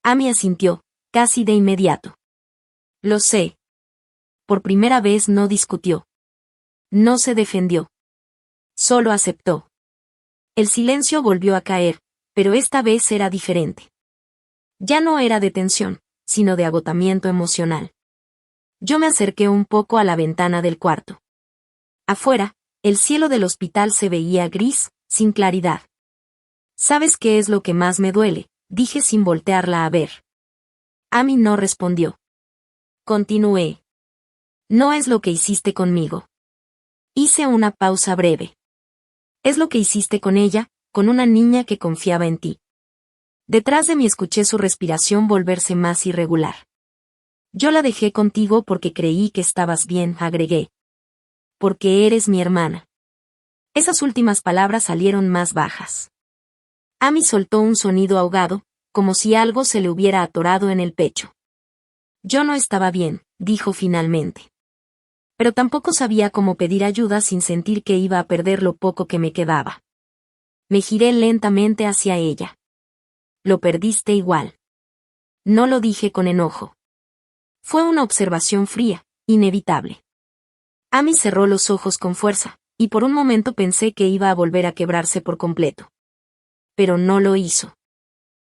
Amy asintió, casi de inmediato. Lo sé. Por primera vez no discutió. No se defendió. Solo aceptó. El silencio volvió a caer, pero esta vez era diferente. Ya no era de tensión, sino de agotamiento emocional. Yo me acerqué un poco a la ventana del cuarto. Afuera, el cielo del hospital se veía gris, sin claridad. ¿Sabes qué es lo que más me duele?, dije sin voltearla a ver. Amy no respondió. Continué. No es lo que hiciste conmigo. Hice una pausa breve. Es lo que hiciste con ella, con una niña que confiaba en ti. Detrás de mí escuché su respiración volverse más irregular. Yo la dejé contigo porque creí que estabas bien, agregué. Porque eres mi hermana. Esas últimas palabras salieron más bajas. Amy soltó un sonido ahogado, como si algo se le hubiera atorado en el pecho. Yo no estaba bien, dijo finalmente. Pero tampoco sabía cómo pedir ayuda sin sentir que iba a perder lo poco que me quedaba. Me giré lentamente hacia ella. Lo perdiste igual. No lo dije con enojo. Fue una observación fría, inevitable. Amy cerró los ojos con fuerza, y por un momento pensé que iba a volver a quebrarse por completo. Pero no lo hizo.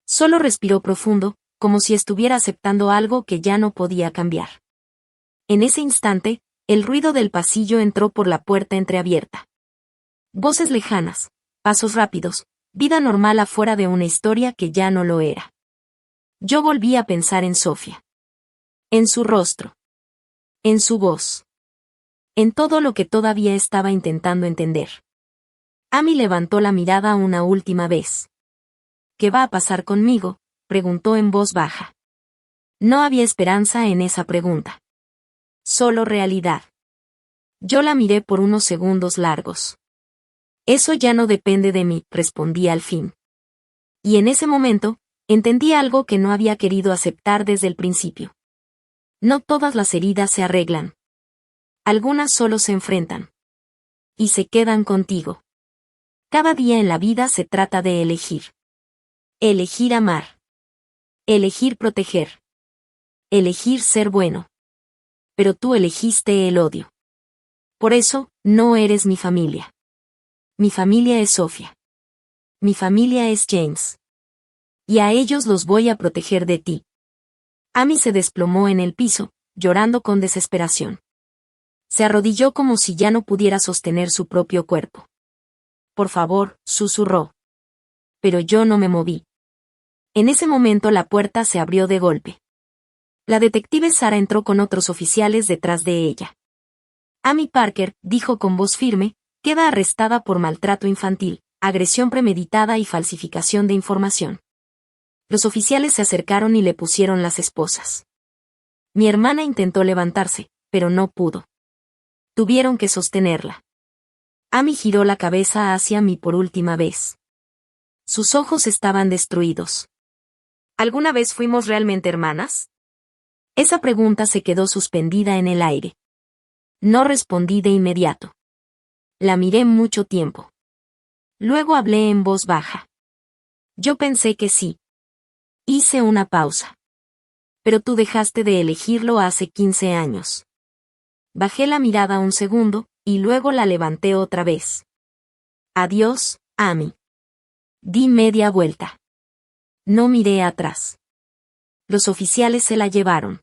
Solo respiró profundo, como si estuviera aceptando algo que ya no podía cambiar. En ese instante, el ruido del pasillo entró por la puerta entreabierta. Voces lejanas, pasos rápidos, vida normal afuera de una historia que ya no lo era. Yo volví a pensar en Sofía. En su rostro. En su voz. En todo lo que todavía estaba intentando entender. Amy levantó la mirada una última vez. ¿Qué va a pasar conmigo?, preguntó en voz baja. No había esperanza en esa pregunta. Solo realidad. Yo la miré por unos segundos largos. Eso ya no depende de mí, respondí al fin. Y en ese momento, entendí algo que no había querido aceptar desde el principio. No todas las heridas se arreglan. Algunas solo se enfrentan. Y se quedan contigo. Cada día en la vida se trata de elegir. Elegir amar. Elegir proteger. Elegir ser bueno. Pero tú elegiste el odio. Por eso, no eres mi familia. Mi familia es Sofía. Mi familia es James. Y a ellos los voy a proteger de ti. Amy se desplomó en el piso, llorando con desesperación. Se arrodilló como si ya no pudiera sostener su propio cuerpo. Por favor, susurró. Pero yo no me moví. En ese momento la puerta se abrió de golpe. La detective Sara entró con otros oficiales detrás de ella. Amy Parker, dijo con voz firme, queda arrestada por maltrato infantil, agresión premeditada y falsificación de información. Los oficiales se acercaron y le pusieron las esposas. Mi hermana intentó levantarse, pero no pudo. Tuvieron que sostenerla. Amy giró la cabeza hacia mí por última vez. Sus ojos estaban destruidos. ¿Alguna vez fuimos realmente hermanas? Esa pregunta se quedó suspendida en el aire. No respondí de inmediato. La miré mucho tiempo. Luego hablé en voz baja. Yo pensé que sí. Hice una pausa. Pero tú dejaste de elegirlo hace 15 años. Bajé la mirada un segundo, y luego la levanté otra vez. Adiós, Amy. Di media vuelta. No miré atrás. Los oficiales se la llevaron.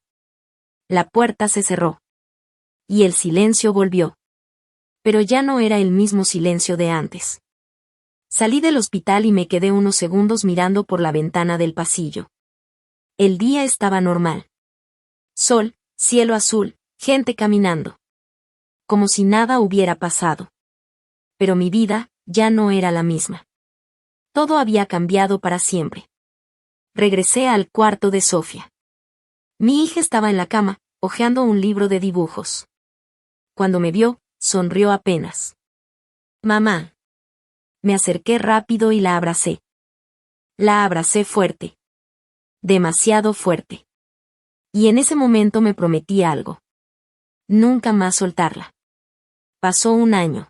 La puerta se cerró. Y el silencio volvió. Pero ya no era el mismo silencio de antes. Salí del hospital y me quedé unos segundos mirando por la ventana del pasillo. El día estaba normal. Sol, cielo azul, gente caminando. Como si nada hubiera pasado. Pero mi vida, ya no era la misma. Todo había cambiado para siempre. Regresé al cuarto de Sofía. Mi hija estaba en la cama, hojeando un libro de dibujos. Cuando me vio, sonrió apenas. Mamá. Me acerqué rápido y la abracé. La abracé fuerte. Demasiado fuerte. Y en ese momento me prometí algo. Nunca más soltarla. Pasó un año.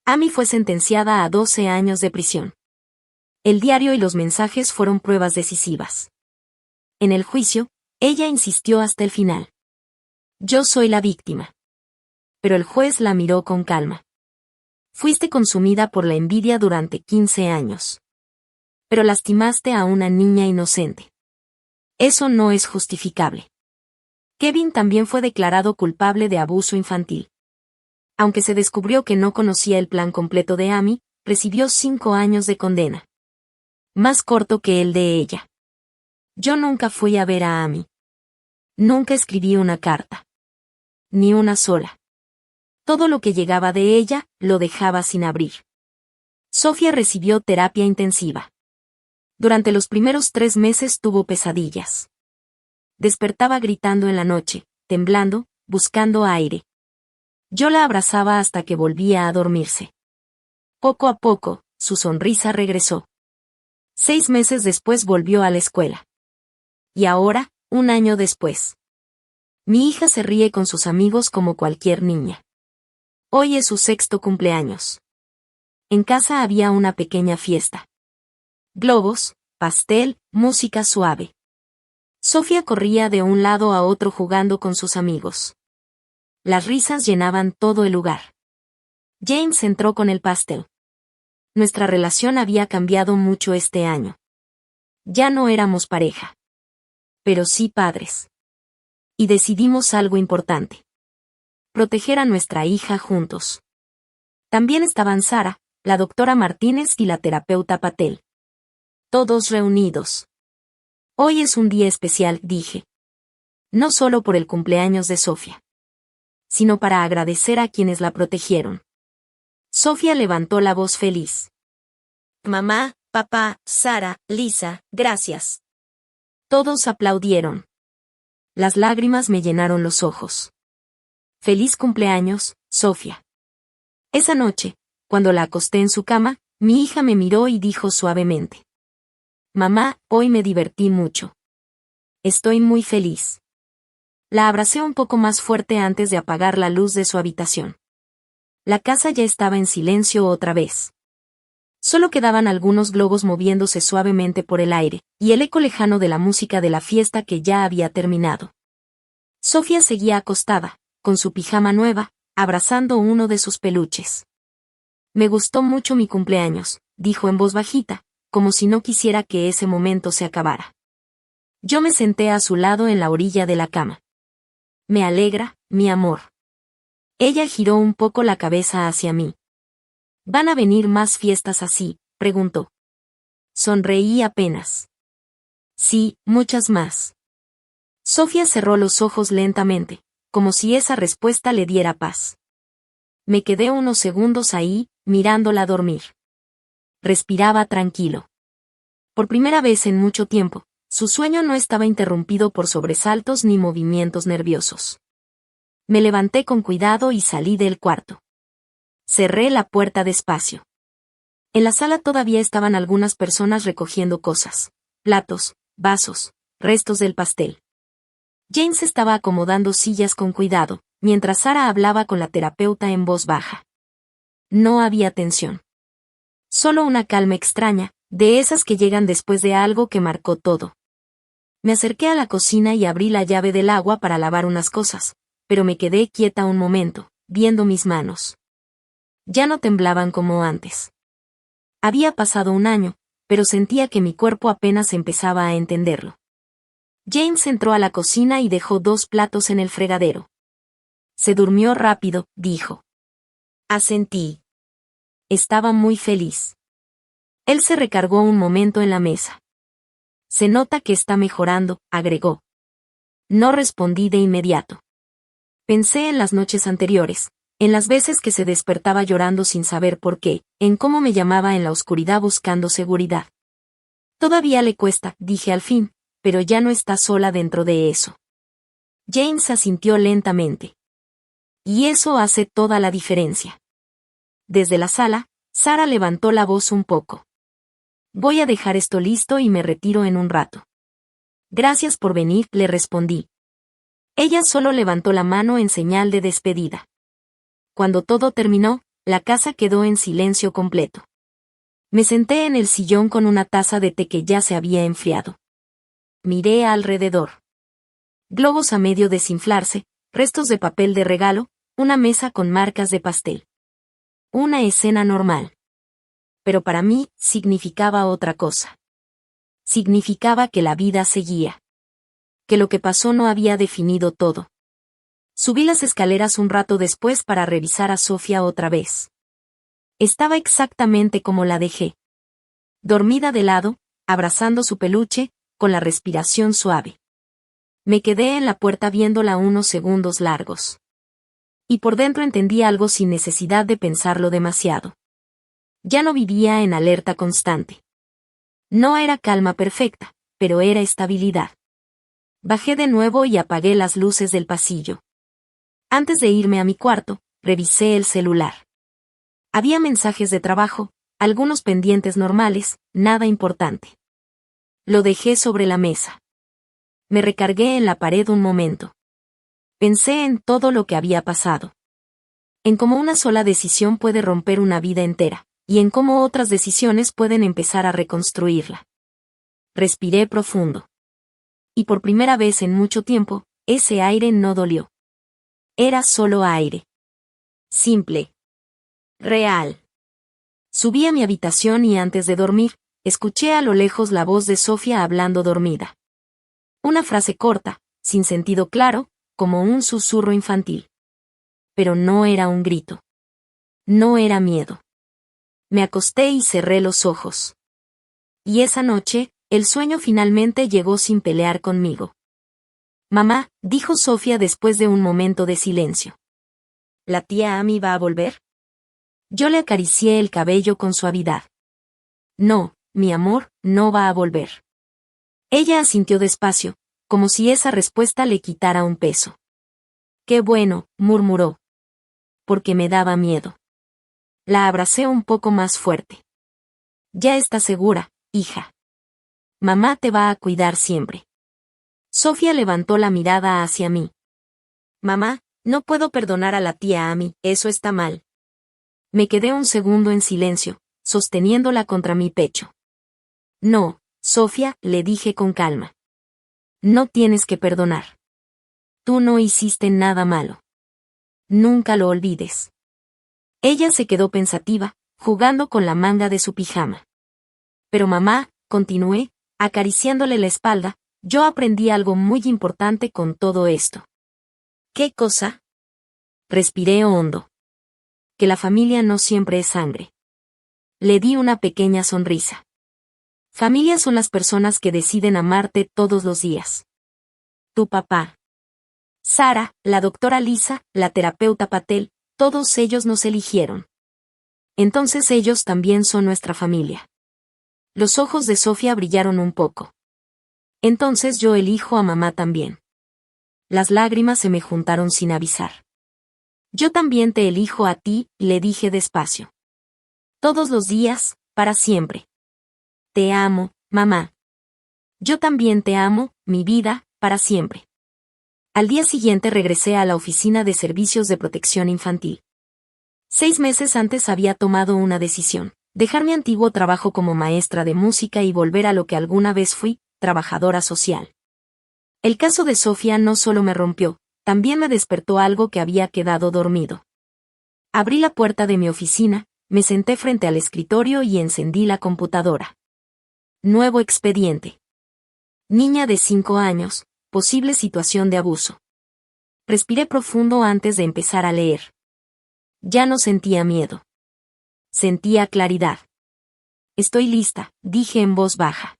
Amy fue sentenciada a 12 años de prisión. El diario y los mensajes fueron pruebas decisivas. En el juicio, ella insistió hasta el final. Yo soy la víctima. Pero el juez la miró con calma. Fuiste consumida por la envidia durante 15 años. Pero lastimaste a una niña inocente. Eso no es justificable. Kevin también fue declarado culpable de abuso infantil. Aunque se descubrió que no conocía el plan completo de Amy, recibió 5 años de condena. Más corto que el de ella. Yo nunca fui a ver a Amy. Nunca escribí una carta. Ni una sola. Todo lo que llegaba de ella, lo dejaba sin abrir. Sofía recibió terapia intensiva. Durante los primeros 3 meses tuvo pesadillas. Despertaba gritando en la noche, temblando, buscando aire. Yo la abrazaba hasta que volvía a dormirse. Poco a poco, su sonrisa regresó. 6 meses después volvió a la escuela. Y ahora, 1 año después. Mi hija se ríe con sus amigos como cualquier niña. Hoy es su 6º cumpleaños. En casa había una pequeña fiesta. Globos, pastel, música suave. Sofía corría de un lado a otro jugando con sus amigos. Las risas llenaban todo el lugar. James entró con el pastel. Nuestra relación había cambiado mucho este año. Ya no éramos pareja. Pero sí padres. Y decidimos algo importante. Proteger a nuestra hija juntos. También estaban Sara, la doctora Martínez y la terapeuta Patel. Todos reunidos. Hoy es un día especial, dije. No solo por el cumpleaños de Sofía, sino para agradecer a quienes la protegieron. Sofía levantó la voz feliz. Mamá, papá, Sara, Lisa, gracias. Todos aplaudieron. Las lágrimas me llenaron los ojos. Feliz cumpleaños, Sofía. Esa noche, cuando la acosté en su cama, mi hija me miró y dijo suavemente. Mamá, hoy me divertí mucho. Estoy muy feliz. La abracé un poco más fuerte antes de apagar la luz de su habitación. La casa ya estaba en silencio otra vez. Solo quedaban algunos globos moviéndose suavemente por el aire, y el eco lejano de la música de la fiesta que ya había terminado. Sofía seguía acostada, con su pijama nueva, abrazando uno de sus peluches. Me gustó mucho mi cumpleaños, dijo en voz bajita, como si no quisiera que ese momento se acabara. Yo me senté a su lado en la orilla de la cama. Me alegra, mi amor. Ella giró un poco la cabeza hacia mí. ¿Van a venir más fiestas así?, preguntó. Sonreí apenas. Sí, muchas más. Sofía cerró los ojos lentamente, como si esa respuesta le diera paz. Me quedé unos segundos ahí, mirándola dormir. Respiraba tranquilo. Por primera vez en mucho tiempo, su sueño no estaba interrumpido por sobresaltos ni movimientos nerviosos. Me levanté con cuidado y salí del cuarto. Cerré la puerta despacio. En la sala todavía estaban algunas personas recogiendo cosas, platos, vasos, restos del pastel. James estaba acomodando sillas con cuidado, mientras Sara hablaba con la terapeuta en voz baja. No había tensión. Solo una calma extraña, de esas que llegan después de algo que marcó todo. Me acerqué a la cocina y abrí la llave del agua para lavar unas cosas, pero me quedé quieta un momento, viendo mis manos. Ya no temblaban como antes. Había pasado 1 año, pero sentía que mi cuerpo apenas empezaba a entenderlo. James entró a la cocina y dejó 2 platos en el fregadero. Se durmió rápido, dijo. Asentí. Estaba muy feliz. Él se recargó un momento en la mesa. Se nota que está mejorando, agregó. No respondí de inmediato. Pensé en las noches anteriores, en las veces que se despertaba llorando sin saber por qué, en cómo me llamaba en la oscuridad buscando seguridad. Todavía le cuesta, dije al fin, pero ya no está sola dentro de eso. James asintió lentamente. Y eso hace toda la diferencia. Desde la sala, Sara levantó la voz un poco. Voy a dejar esto listo y me retiro en un rato. Gracias por venir, le respondí. Ella solo levantó la mano en señal de despedida. Cuando todo terminó, la casa quedó en silencio completo. Me senté en el sillón con una taza de té que ya se había enfriado. Miré alrededor. Globos a medio desinflarse, restos de papel de regalo, una mesa con marcas de pastel. Una escena normal. Pero para mí, significaba otra cosa. Significaba que la vida seguía. Que lo que pasó no había definido todo. Subí las escaleras un rato después para revisar a Sofía otra vez. Estaba exactamente como la dejé. Dormida de lado, abrazando su peluche, con la respiración suave. Me quedé en la puerta viéndola unos segundos largos. Y por dentro entendí algo sin necesidad de pensarlo demasiado. Ya no vivía en alerta constante. No era calma perfecta, pero era estabilidad. Bajé de nuevo y apagué las luces del pasillo. Antes de irme a mi cuarto, revisé el celular. Había mensajes de trabajo, Algunos pendientes normales, nada importante. Lo dejé sobre la mesa. Me recargué en la pared un momento. Pensé en todo lo que había pasado. En cómo una sola decisión puede romper una vida entera, y en cómo otras decisiones pueden empezar a reconstruirla. Respiré profundo. Y por primera vez en mucho tiempo, ese aire no dolió. Era solo aire. Simple. Real. Subí a mi habitación y antes de dormir, escuché a lo lejos la voz de Sofía hablando dormida. Una frase corta, sin sentido claro, como un susurro infantil. Pero no era un grito. No era miedo. Me acosté y cerré los ojos. Y esa noche, el sueño finalmente llegó sin pelear conmigo. Mamá, dijo Sofía después de un momento de silencio. ¿La tía Amy va a volver? Yo le acaricié el cabello con suavidad. No, mi amor, no va a volver. Ella asintió despacio, como si esa respuesta le quitara un peso. Qué bueno, murmuró. Porque me daba miedo. La abracé un poco más fuerte. Ya está segura, hija. Mamá te va a cuidar siempre. Sofía levantó la mirada hacia mí. Mamá, no puedo perdonar a la tía Amy, eso está mal. Me quedé un segundo en silencio, sosteniéndola contra mi pecho. No, Sofía, le dije con calma. No tienes que perdonar. Tú no hiciste nada malo. Nunca lo olvides. Ella se quedó pensativa, jugando con la manga de su pijama. Pero mamá, continué, acariciándole la espalda, yo aprendí algo muy importante con todo esto. ¿Qué cosa? Respiré hondo. Que la familia no siempre es sangre. Le di una pequeña sonrisa. Familia son las personas que deciden amarte todos los días. Tu papá. Sara, la doctora Lisa, la terapeuta Patel, todos ellos nos eligieron. Entonces ellos también son nuestra familia. Los ojos de Sofía brillaron un poco. Entonces yo elijo a mamá también. Las lágrimas se me juntaron sin avisar. Yo también te elijo a ti, le dije despacio. Todos los días, para siempre. Te amo, mamá. Yo también te amo, mi vida, para siempre. Al día siguiente regresé a la oficina de servicios de protección infantil. 6 meses antes había tomado una decisión, dejar mi antiguo trabajo como maestra de música y volver a lo que alguna vez fui, trabajadora social. El caso de Sofía no solo me rompió, también me despertó algo que había quedado dormido. Abrí la puerta de mi oficina, me senté frente al escritorio y encendí la computadora. Nuevo expediente. Niña de 5 años, posible situación de abuso. Respiré profundo antes de empezar a leer. Ya no sentía miedo. Sentía claridad. Estoy lista, dije en voz baja.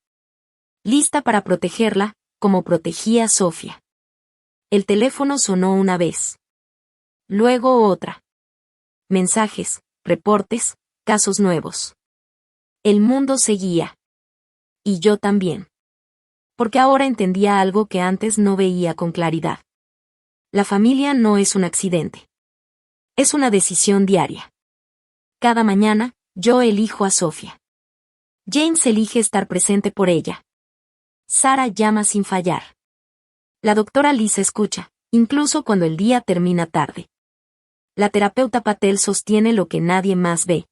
Lista para protegerla, como protegía a Sofía. El teléfono sonó una vez. Luego otra. Mensajes, reportes, casos nuevos. El mundo seguía. Y yo también. Porque ahora entendía algo que antes no veía con claridad. La familia no es un accidente. Es una decisión diaria. Cada mañana, yo elijo a Sofía. James elige estar presente por ella. Sara llama sin fallar. La doctora Lisa escucha, incluso cuando el día termina tarde. La terapeuta Patel sostiene lo que nadie más ve.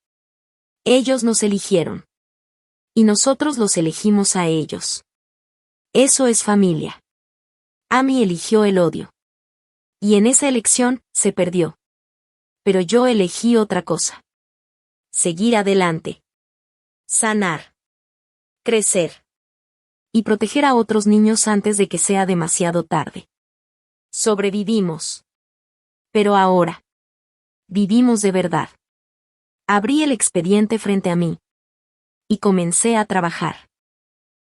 Ellos nos eligieron. Y nosotros los elegimos a ellos. Eso es familia. Amy eligió el odio. Y en esa elección, se perdió. Pero yo elegí otra cosa. Seguir adelante. Sanar. Crecer. Y proteger a otros niños antes de que sea demasiado tarde. Sobrevivimos. Pero ahora. Vivimos de verdad. Abrí el expediente frente a mí. Y comencé a trabajar.